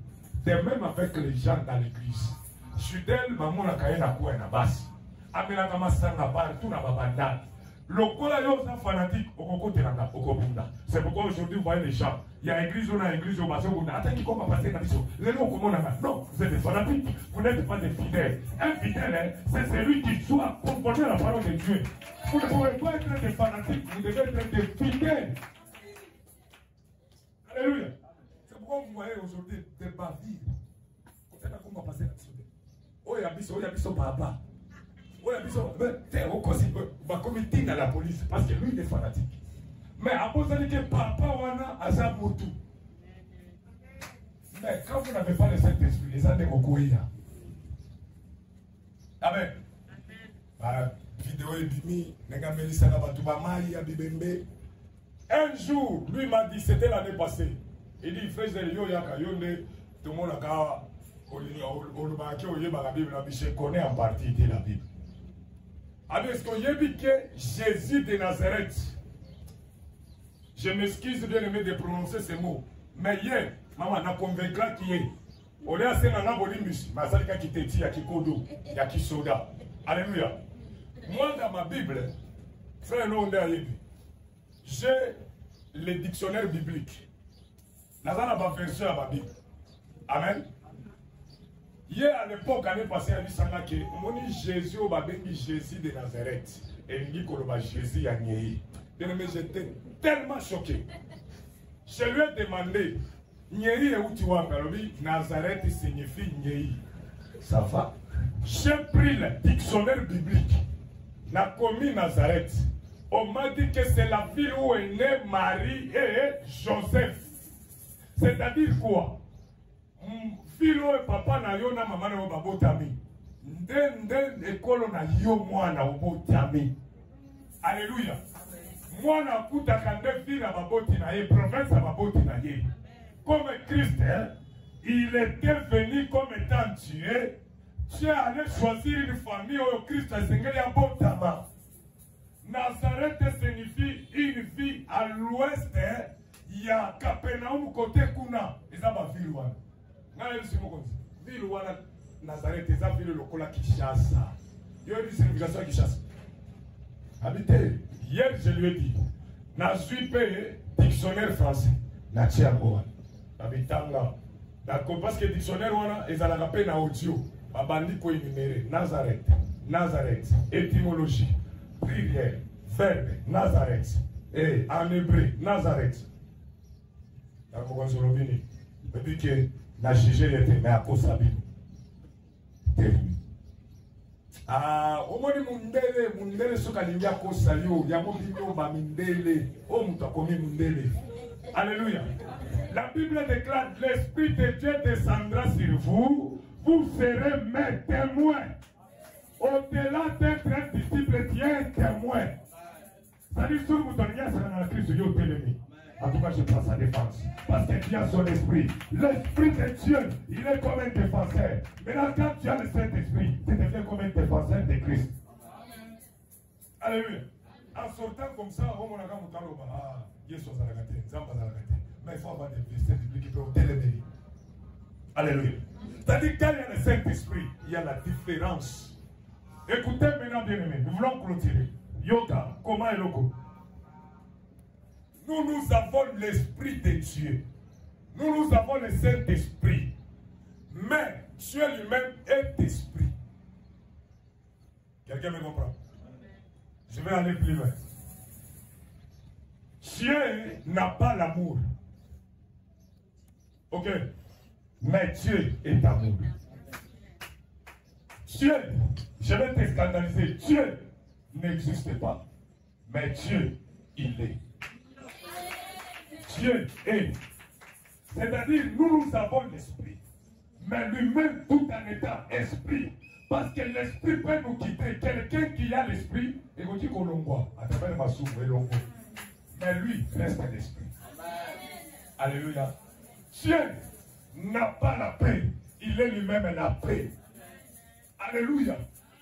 S1: De même avec les gens dans l'église. Je suis d'elle, maman, la cahier na quoi na basse. Amela Kamasanga partout na babanda. Le cola yo sa fanatique au côté là au Kobunda. C'est pourquoi aujourd'hui vous voyez les gens. Il y a église on a église au Bazobunda. Attends comment passer la mission. Les noms comment on a. Non, vous êtes des fanatiques. Vous n'êtes pas des fidèles. Un fidèle, c'est celui qui soit conforté à la parole de Dieu. Vous ne pouvez pas être des fanatiques. Vous devez être des fidèles. Alléluia. C'est pourquoi vous voyez aujourd'hui des bavires. Vous savez comment passer la mission. Oh, il y a biso papa. Oh, il y a biso. Mais, on va commettre dans la police parce que lui, il est fanatique. Mais après, vous allez dire que papa, wana, asa motu. Mais quand vous n'avez pas le Saint-Esprit, les années au Kouya. Amen. Vidéo est bimi, nega melisa na batu ba mai ya bibembe. Un jour, lui m'a dit, c'était l'année passée. Il dit, frère, yo yaka yonde, tout le monde a kawa. Je connais en partie de la Bible. Est-ce que j'ai dit que Jésus de Nazareth, je m'excuse bien aimé de prononcer ces mots, mais hier, maman n'a convaincu qui est. On est assez dans la bolimbus, mais ça qui te dit, qui kodo, y a qui soda. Alléluia. Moi, dans ma Bible, frère, j'ai le dictionnaire biblique. Dans la version à ma Bible. Amen. Hier à l'époque, l'année passée, il y a dit que Jésus est Jésus de Nazareth. Et il dit que Jésus a nié. J'étais tellement choqué. Je lui ai demandé, Nieri est où tu vas? Nazareth signifie Nieri. Ça va? J'ai pris le dictionnaire biblique. N'a commis Nazareth. On m'a dit que c'est la ville où est né Marie et Joseph. C'est-à-dire quoi? Filo et papa na yo na mama na yo babotami. Nde ekolo na yo mwana obotami. Alléluia. Mwana kutaka nde fille na baboti na ye, province na baboti na ye. Comme Christ, il était venu comme étant Dieu. Dieu allait choisir une famille où Christ a sengeli ya botama. Nazareth signifie une ville à l'ouest. Il y a Capernaum côté kuna. Ils ont ma ville wana. Ville wana Nazareth, ils ont ville lokola Kinshasa. Il y a une civilisation Kinshasa. Habitez. Hier, je lui ai dit, na suis payé dictionnaire français. Na tiango. Habitanga. D'accord, parce que dictionnaire wana, ils ont la peine na audio. Babandi ko énuméré. Nazareth. Nazareth. Étymologie. Prière. Verbe. Nazareth. Et en hébreu. Nazareth. D'accord, je reviens. Je dis que na jugé les mais à cause de la Bible. Ah, au moins mundele soka lingia kosa yo, ya mobino ba mindele, o muto komi mundele. Alléluia. La Bible déclare l'Esprit de Dieu descendra sur vous, vous serez mes témoins. Au-delà d'être un disciple, tu es un témoin. C'est-à-dire sur vous donner à la Christ, yo télémi. En tout cas, je prends sa défense. Parce que tu as son esprit. L'esprit de Dieu, il est comme un défenseur. Maintenant, quand tu as le Saint-Esprit, tu deviens comme un défenseur de Christ. Alléluia. En sortant comme ça, on a dit ah, Yesu Zalagate, Zamba Zalagate. Mais il faut avoir des versets bibliques qui peuvent télémérer. Alléluia. C'est-à-dire, quand il y a le Saint-Esprit, il y a la différence. Écoutez maintenant, bien aimé, nous voulons clôturer. Yoga, comment est loco? nous avons l'Esprit de Dieu. Nous avons le Saint-Esprit. Mais Dieu lui-même est esprit. Quelqu'un me comprend? Je vais aller plus loin. Dieu n'a pas l'amour. Ok? Mais Dieu est amour. Dieu, je vais te scandaliser. Dieu n'existe pas. Mais Dieu, il est. Dieu est. C'est-à-dire, nous avons l'esprit. Mais lui-même, tout en étant esprit. Parce que l'esprit peut nous quitter. Quelqu'un qui a l'esprit, il vous dit qu'on l'envoie. Mais lui reste l'esprit. Alléluia. Dieu n'a pas la paix. Il est lui-même la paix. Alléluia.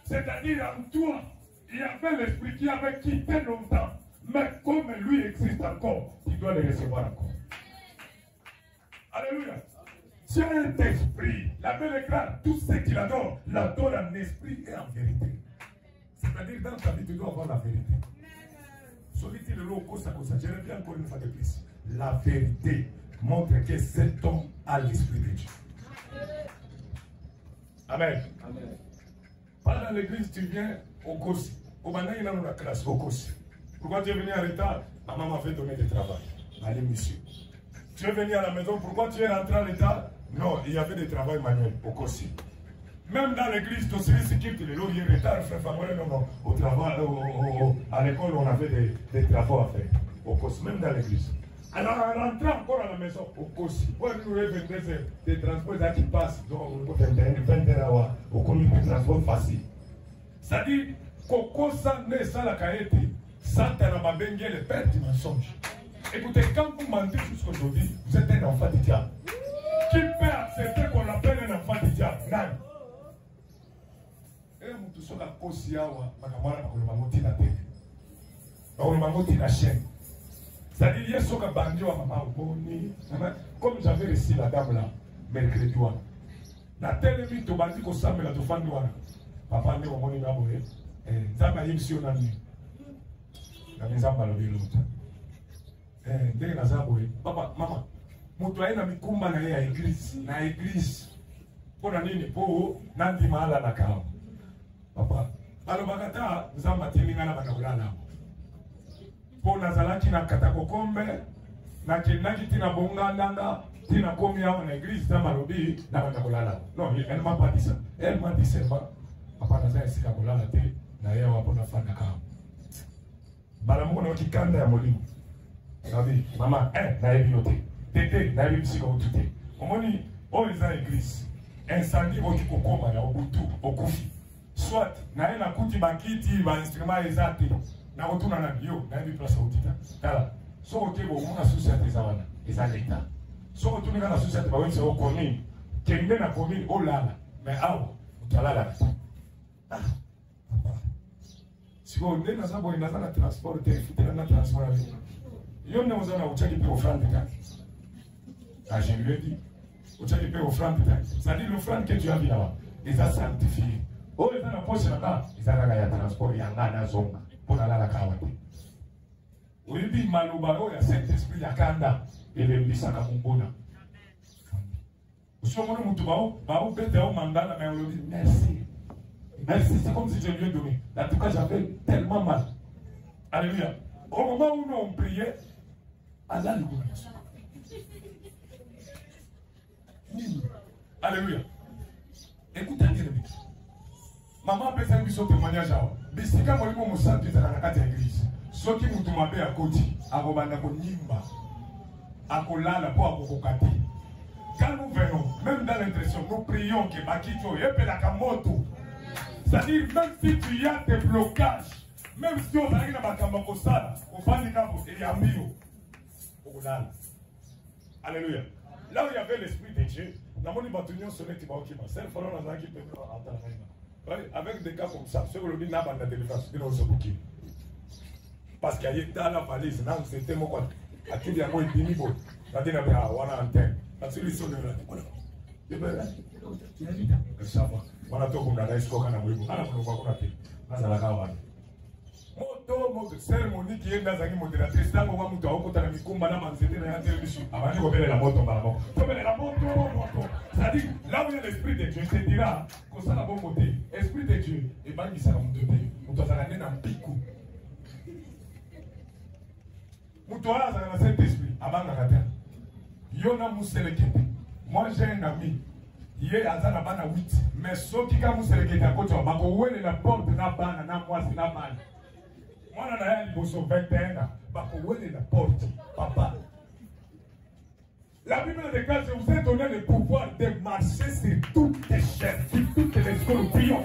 S1: C'est-à-dire en toi, il y avait l'esprit qui avait quitté longtemps. Mais comme lui existe encore, il doit le recevoir encore. Alléluia. Dieu est esprit. La Bible est claire. Tout ce qu'il adore, l'adore en esprit et en vérité. C'est-à-dire dans ta vie, tu dois avoir la vérité. Solitude le loco, ça, je reviens encore une fois de plus. La vérité montre que cet homme a l'esprit de Dieu. Amen. Amen. Pas dans l'église, tu viens au Kossi. Au Banaï, il y a la classe, au Kossi. Pourquoi tu es venu en retard? Maman m'avait donné du travail. Allez, monsieur. Tu es venu à la maison, pourquoi tu es rentré en retard? Non, il y avait du travail manuel au Kossi. Même dans l'église, tu sais ce qui est le logis retard, frère Famoulé, non, au travail, à l'école, on avait des travaux à faire. Au Kossi, même dans l'église. Alors, on rentrait encore à la maison, au Kossi. Pour nous révéler des transports qui passent, donc, 20 heures, au comité de transport facile. C'est-à-dire, Kokosa ne sa la kaete, Satan a bengue le père du mensonge. Écoutez, quand vous mentez jusqu'aujourd'hui, vous êtes un enfant du diable. Qui peut accepter qu'on l'appelle un enfant du diable? Non. Et nous sommes à Kosiawa, Makamara, Makamoti na télé. Makamoti na chaîne. C'est-à-dire, il y a ce que Bandio a maman Boni. Comme j'avais reçu la dame là, mercredi, la télé, tu m'as dit que ça me l'a tout fait. Papa ne moni na boye. Zamba yimsio na ni. Na mizamba lo biluta. Ndenge na zaboye. Papa, mama. Mutu aina mikumba na ya église, na église. Pona nini po nandi mahala na kao. Papa, alo bakata zamba tilinga na banakulala. Pona zalaki na katakokombe, na kinaki tina bonga ndanga, tina komi hawa na église zamba lobi na banakulala. Non, elle m'a pas dit ça. Elle m'a dit seulement papa na zaya sika kulala te na yeye wapo na fanda kao. Bala mwana wakikanda ya molimo. Nabi, mama, na yebi yote. Tete, na yebi msika utute. Omoni, oiza église. Incendie oti kokoma na obutu, okufi. Soit, na ye na kuti bakiti, ba instrument ezate. Na otuna na biyo, na yebi place utita. Tala, so otebo muna société zawana, eza leta. So otunika na société ba wense okoni, kende na komi olala. Mais awa, utalala. Ah, papa. Si vous avez un transport, vous avez un transport. Vous avez un offrande. Ah, je lui ai dit. Vous avez un offrande. C'est-à-dire l'offrande que tu as vu là, ils ont sanctifié. Oh, ils ont la poche là-bas. Ils ont un transport. Il y a un zonga. Pour aller à la kawate. Vous avez dit Malubaro, il y a cet esprit, il y a Kanda. Et le Bissaka Mumbona. Vous savez, vous avez un mandat, mais on dit merci. Merci, c'est comme si je lui ai donné. En tout cas, j'avais tellement mal. Alléluia. Au moment où nous on priait, Allah nous connaît. Alléluia. Écoutez bien. Maman a fait un bisou témoignage. Bisika molimo musantu za nakati ya église. Soki mutu mabe ya koti, akobanda ko nyimba. Akolala po akokokati. Quand nous venons, même dans l'impression, nous prions que Bakito epela kamoto. C'est-à-dire, même si tu y as des blocages, même si on arrive à Makambakosala, au Bandikabo, il y a mieux. Alléluia. Là où il y avait l'Esprit de Dieu, dans mon bâtiment sonné Tibaokima, c'est le fallait dans un qui peut avec des cas comme ça, ceux qui l'ont n'a pas de délivrance, ils n'ont pas bouquet. Parce qu'il y a dans la valise, là où c'était mon quoi, à tout le monde est demi bon. Là, il y a une antenne. Là, celui qui sont là, voilà. Sawa. Wana toko mna naishi kwa kana mwalimu. Ana kuna kwa kuna te. Naza la kawa. Moto cérémonie qui est dans la modératrice, là, on va monter au côté de la Mikumba, là, on s'était dans la télévision. Avant de revenir la moto, c'est-à-dire, là où il y a l'esprit de Dieu, je te dira, comme ça, la bonne montée, esprit de Dieu, et bien, il s'est monté, on doit aller dans un picou. Moutoua, ça a Saint-Esprit, avant la terre. Yona Mousselekete. Moi, j'ai un ami. Il est à Zanabana 8. Mais ceux qui ont Mousselekete à côté, on va la porte, na bana, na moi, c'est na mal. Moi, on a eu 21 ans. On va la porte, papa. La Bible déclare que je vous ai donné le pouvoir de marcher sur toutes les chaînes, sur toutes les scorpions.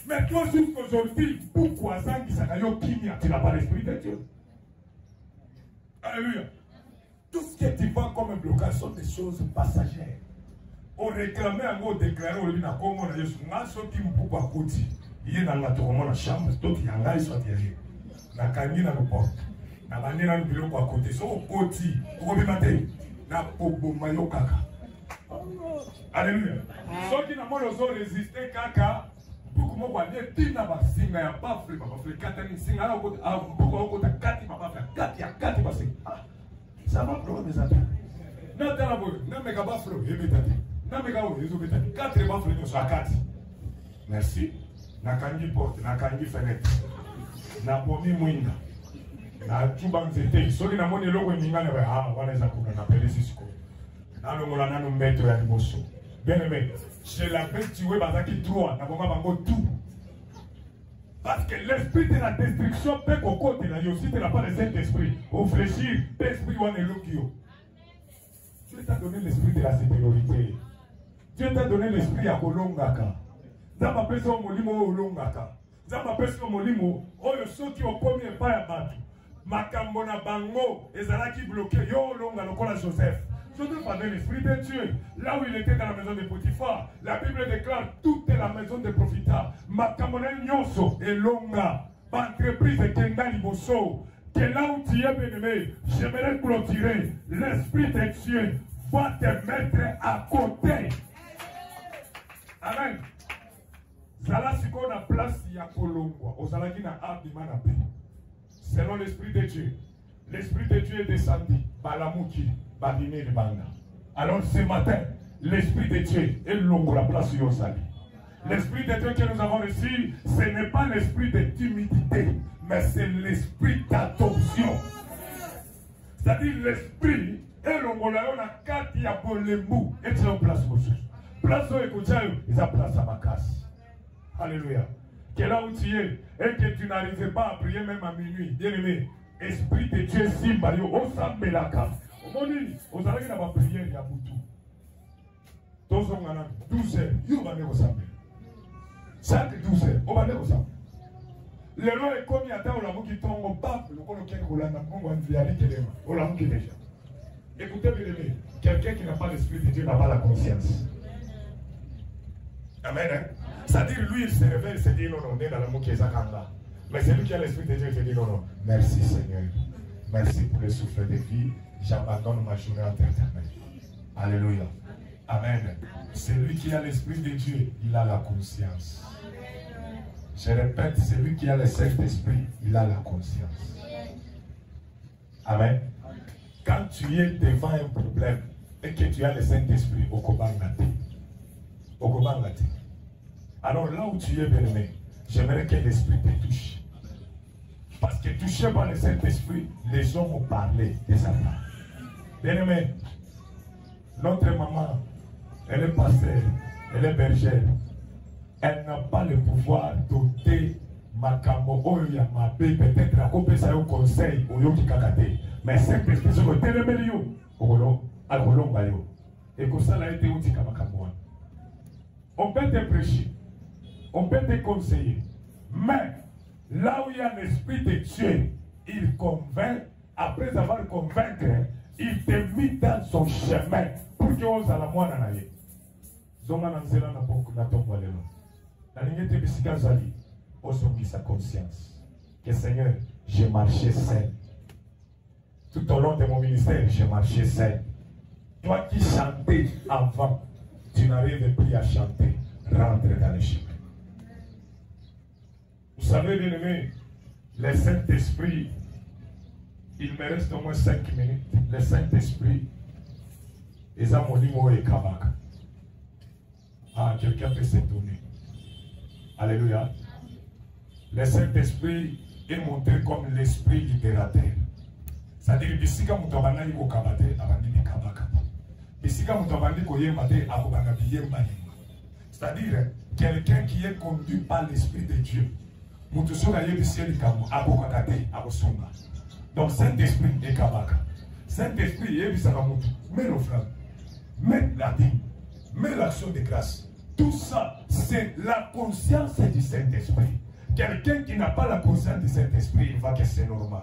S1: Mais toi, jusqu'aujourd'hui, pourquoi ça qui s'est dit, tu n'as pas l'esprit de Dieu? Alléluia. Tout ce que tu vois comme un blocage sont des choses passagères. On réclamait un mot déclaré au début, on a dit, ceux qui me poussent à côté, il y a dans la chambre, d'autres qui ont un soit derrière. Na kangi na porte. Na bandi na biloko à côté. So côté, on va mater. Na pobo mayo kaka. Alléluia. Ceux qui n'ont résisté kaka, beaucoup mo kwa nie tina basinga ya bafle bafle kata ni singa na ko beaucoup ko kati bafle kati basinga. Ça va prendre mes affaires. Na tala boy, na mega bafle yebetati. Na mega o yezobetati. 4 bafle no sa kati. Merci. Na kangi porte, na kangi fenêtre. Na bomi mwinga. Na tuba nzete. Soki na moni logo nyingane ba wanaweza kuna na pelisi siko. Na longola nanu mbeto ya liboso. Bien aimé, chez la bête tu vois bazaki 3, na bonga bango tout. Parce que l'esprit de la destruction peut qu'au côté là, aussi tu n'as pas le Saint-Esprit. Au fléchir, l'esprit ou en élokio. Dieu t'a donné l'esprit de la supériorité. Dieu t'a donné l'esprit à Kolongaka. Zama pesa molimo olongaka. Zama pesa molimo oyo soki okomi epa ya bato. Makambo na bango ezalaki bloqué yo olonga lokola Joseph. Joseph avait l'esprit de Dieu. Là où il était dans la maison de Potiphar, la Bible déclare toute la maison de Profita. Makambo na nyonso elonga. Entreprise de Kenda Liboso. Que là où tu es bien-aimé, j'aimerais clôturer. L'esprit de Dieu va te mettre à côté. Amen. Zala siko na place ya kolongwa. Ozalaki na abima na pe. Selon l'esprit de Dieu. L'esprit de Dieu est descendu. Balamuki, Babine de Banga. Alors ce matin, l'esprit de Dieu est longue la place sur Yosali. L'esprit de Dieu que nous avons reçu, ce n'est pas l'esprit de timidité, mais c'est l'esprit d'adoption. C'est-à-dire l'esprit est longue la carte ya bolembu et c'est en place monsieur. Place où écoutez, ils ont place à ma casse. Alléluia. Que là où tu es et que tu n'arrives pas à prier même à minuit, bien aimé, esprit de Dieu Simbario, on s'embelaka. Au monde, on s'arrête dans ma prière, il y a beaucoup. Tous on a 12 heures, il va aller ensemble. Chaque 12 heures, on va aller ensemble. Le roi est comme il y a dans la qui tombe au pape, le roi qui est au lana, on va lui aller au lana qui déjà. Écoutez, bien aimé, quelqu'un qui n'a pas l'esprit de Dieu n'a pas la conscience. Amen. Hein? C'est-à-dire, lui, il se réveille, il se dit non, non, on est dans l'amour qui est Zakanga. Mais c'est lui qui a l'esprit de Dieu, il se dit non, non, merci Seigneur. Merci pour le souffle de vie. J'abandonne ma journée en terre. Alléluia. Amen. Celui qui a l'esprit de Dieu, il a la conscience. Je répète, celui qui a le Saint-Esprit, il a la conscience. Amen. Quand tu es devant un problème et que tu as le Saint-Esprit, au Kobangate. Alors là où tu es bien-aimé, j'aimerais que l'Esprit te touche. Parce que touché par le Saint-Esprit, les gens vont parler de sa part. Bien-aimé, notre maman, elle est pasteur, elle est bergère. Elle n'a pas le pouvoir d'ôter Makambo Oya Mabé, peut-être à couper ça au conseil, au Yoki Kakate. Mais Saint-Esprit, c'est le télémério, au Rolon Bayo. Et que ça a été outil Kamakambo. On peut te prêcher, on peut te conseiller, mais là où il y a l'esprit de Dieu, il convainc, après avoir convaincu, il te met dans son chemin pour que ose à la moine en aille. Zonga nanzela na boku na tombo lelo. La ligne de bisika zali, osongi sa conscience. Que Seigneur, j'ai marché sain. Tout au long de mon ministère, j'ai marché sain. Toi qui chantais avant, tu n'arrives plus à chanter. Rentre dans le chemin. Vous savez, bien aimé, Le Saint-Esprit, il me reste au moins 5 minutes. Le Saint-Esprit, ils ont mon et Kabak. Ah, quelqu'un peut s'étonner. Alléluia. Le Saint-Esprit est montré comme l'esprit libérateur. C'est-à-dire, bisika mutabana iko kabate abandi kabaka. Bisika mutabandi koye mate abobana biye mani. C'est-à-dire, quelqu'un qui est conduit par l'Esprit de Dieu. Mutusura ye bisieli kamu abokakate abosonga. Donc Saint-Esprit est kabaka. Saint-Esprit ye bisaka mutu. Mais l'offrande, mais la dîme, mais l'action de grâce. Tout ça, c'est la conscience du Saint-Esprit. Quelqu'un qui n'a pas la conscience du Saint-Esprit, il va que c'est normal.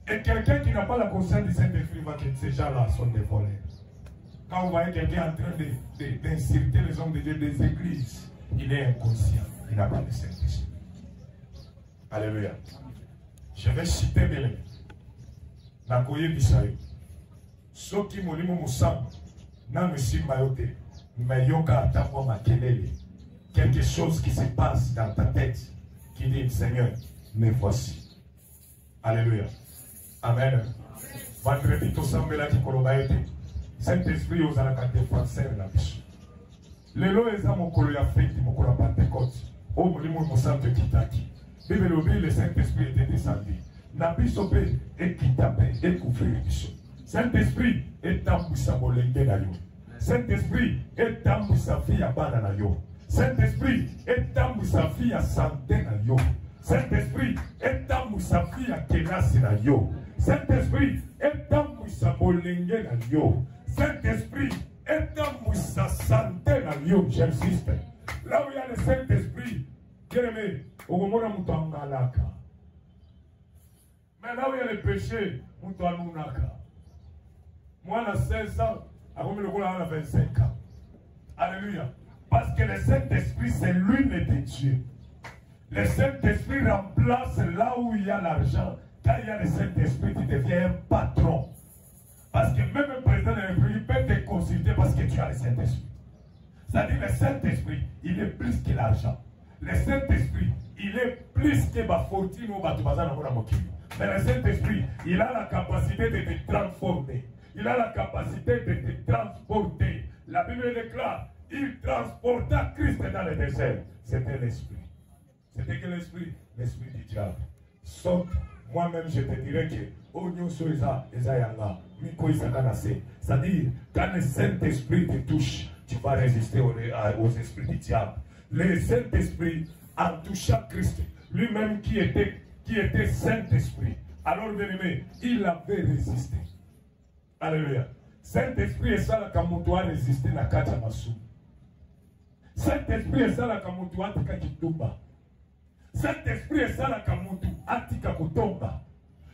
S1: Et quelqu'un qui n'a pas la conscience du Saint-Esprit, il va que ces gens-là sont des voleurs. Quand vous voyez quelqu'un en train d'insulter les hommes de Dieu des églises, il est inconscient. Il n'a pas de Saint-Esprit. Alléluia. Je vais citer bien. Nakoye Bisayo. Soki molimo musam. Na mesi mayote. Mayoka atamwa makelele. Quelque chose qui se passe dans ta tête. Qui dit, Seigneur, me voici. Alléluia. Amen. Vendredi tout semble qui kolobaete. Saint-Esprit aux alakate français na biso. Lelo eza mokolo ya fête mokolo ya Pentecôte. O molimo musante kitaki. Bible obéit le Saint-Esprit était descendu. Na biso pe ekitape ekufri biso. Saint-Esprit est tambousa bolenge na yo. Saint-Esprit est tambousa fille bana na yo. Saint-Esprit est tambousa fille santé na yo. Saint-Esprit est tambousa fille kenasi na yo. Saint-Esprit est tambousa bolenge na yo. Saint-Esprit est tambousa santé na yo. J'insiste. Là où il y a le Saint-Esprit, bien-aimé, au moment où on t'engalaka. Mais là où il y a le péché, on t'engalaka. Moi, à 16 ans, à 25 ans. Alléluia. Parce que le Saint-Esprit, c'est l'une de Dieu. Le Saint-Esprit remplace là où il y a l'argent. Quand il y a le Saint-Esprit, tu deviens un patron. Parce que même un président de la République peut te consulter parce que tu as le Saint-Esprit. C'est-à-dire le Saint-Esprit, il est plus que l'argent. Le Saint-Esprit, il est plus que ma fortune ou ma tubazana ou la moquille. Mais le Saint-Esprit, il a la capacité de te transformer. Il a la capacité de te transporter. La Bible déclare, il transporta Christ dans le désert. C'était l'Esprit. C'était que l'Esprit? L'Esprit du diable. Sauf, moi-même, je te dirais que, c'est-à-dire, quand le Saint-Esprit te touche, tu vas résister aux esprits du diable. Le Saint-Esprit, en touchant Christ, lui-même qui était Saint-Esprit, alors bien aimé, il avait résisté. Alléluia. Saint-Esprit est ça la kamutu a résisté na kacha masu. Saint-Esprit est ça la kamutu atika kitumba. Saint-Esprit est ça la kamutu atika kutomba.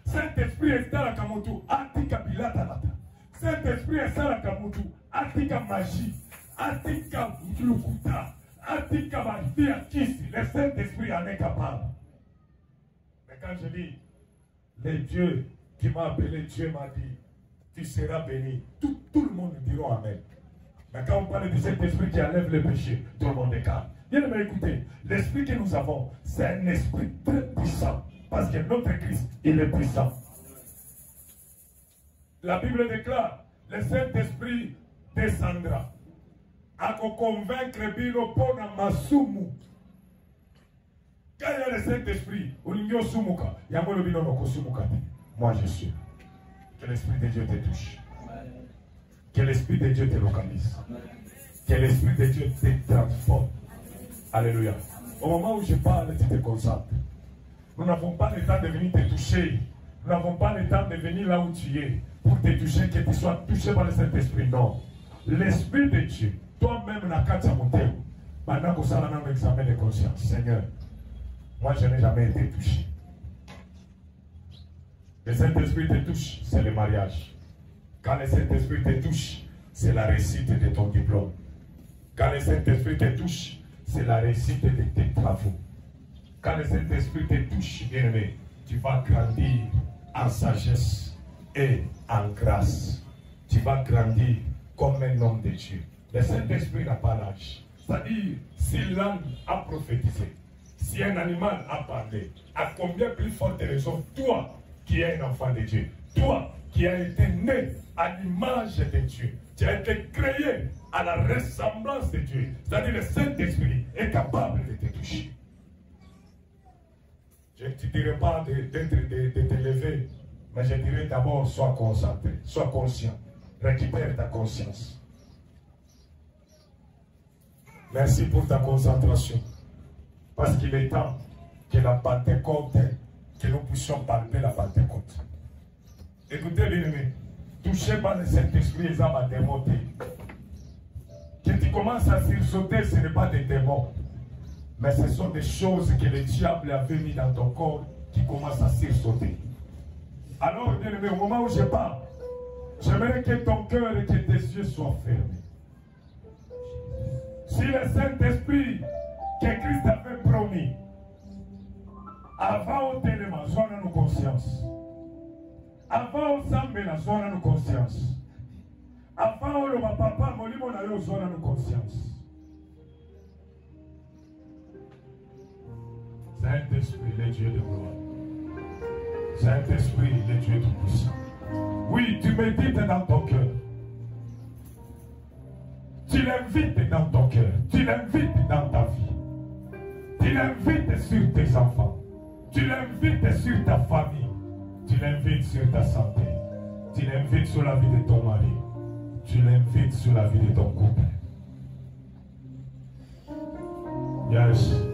S1: Saint-Esprit est ça la kamutu atika bilata lata. Saint-Esprit est ça la kamutu atika magie. Atika mtulukuta. Atika magia kisi. Le Saint-Esprit en est capable. Mais quand je dis, le Dieu qui m'a appelé, Dieu m'a dit, tu seras béni. Tout le monde dira Amen. Mais quand on parle du Saint-Esprit qui enlève le péché, tout le monde est calme. Bien aimé, écoutez, l'esprit que nous avons, c'est un esprit très puissant. Parce que notre Christ, il est puissant. La Bible déclare, le Saint-Esprit descendra. À convaincre Bino Pona Masumu. Quand il y a le Saint-Esprit, moi je suis. Que l'Esprit de Dieu te touche. Que l'Esprit de Dieu te localise. Que l'Esprit de Dieu te transforme. Alléluia. Au moment où je parle, tu te concentres. Nous n'avons pas le temps de venir te toucher. Nous n'avons pas le temps de venir là où tu es pour te toucher, que tu sois touché par le Saint-Esprit. Non. L'Esprit de Dieu, toi-même, n'a qu'à t'amonter. Pendant que ça, on a un examen de conscience. Seigneur, moi, je n'ai jamais été touché. Le Saint-Esprit te touche, c'est le mariage. Quand le Saint-Esprit te touche, c'est la réussite de ton diplôme. Quand le Saint-Esprit te touche, c'est la réussite de tes travaux. Quand le Saint-Esprit te touche, bien-aimé, tu vas grandir en sagesse et en grâce. Tu vas grandir comme un homme de Dieu. Le Saint-Esprit n'a pas l'âge. C'est-à-dire, si l'âme a prophétisé, Si un animal a parlé, à combien plus forte raison, toi qui es un enfant de Dieu, toi qui as été né à l'image de Dieu, tu as été créé à la ressemblance de Dieu, c'est-à-dire le Saint-Esprit est capable de te toucher. Je ne te dirai pas de te lever, mais je dirais d'abord, sois concentré, sois conscient, récupère ta conscience. Merci pour ta concentration, parce qu'il est temps que la Pentecôte, que nous puissions palper la Pentecôte. Écoutez bien aimé, touché par le Saint-Esprit, les âmes à démonter. Que tu commences à sursauter, ce n'est pas des démons, mais ce sont des choses que le diable avait mis dans ton corps qui commencent à sursauter. Alors, bien aimé, au moment où je parle, j'aimerais que ton cœur et que tes yeux soient fermés. Si le Saint-Esprit que Christ avait promis, avant au téléma, soit nos consciences. Avant au Zambela, soit nos consciences. Avant au papa, molimo na yo, soit nos consciences. Saint-Esprit, le Dieu de gloire. Saint-Esprit, le Dieu tout-puissant. Oui, tu médites dans ton cœur. Tu l'invites dans ton cœur. Tu l'invites dans ta vie. Tu l'invites sur tes enfants. Tu l'invites sur ta famille. Tu l'invites sur ta santé. Tu l'invites sur la vie de ton mari. Tu l'invites sur la vie de ton couple. Yes.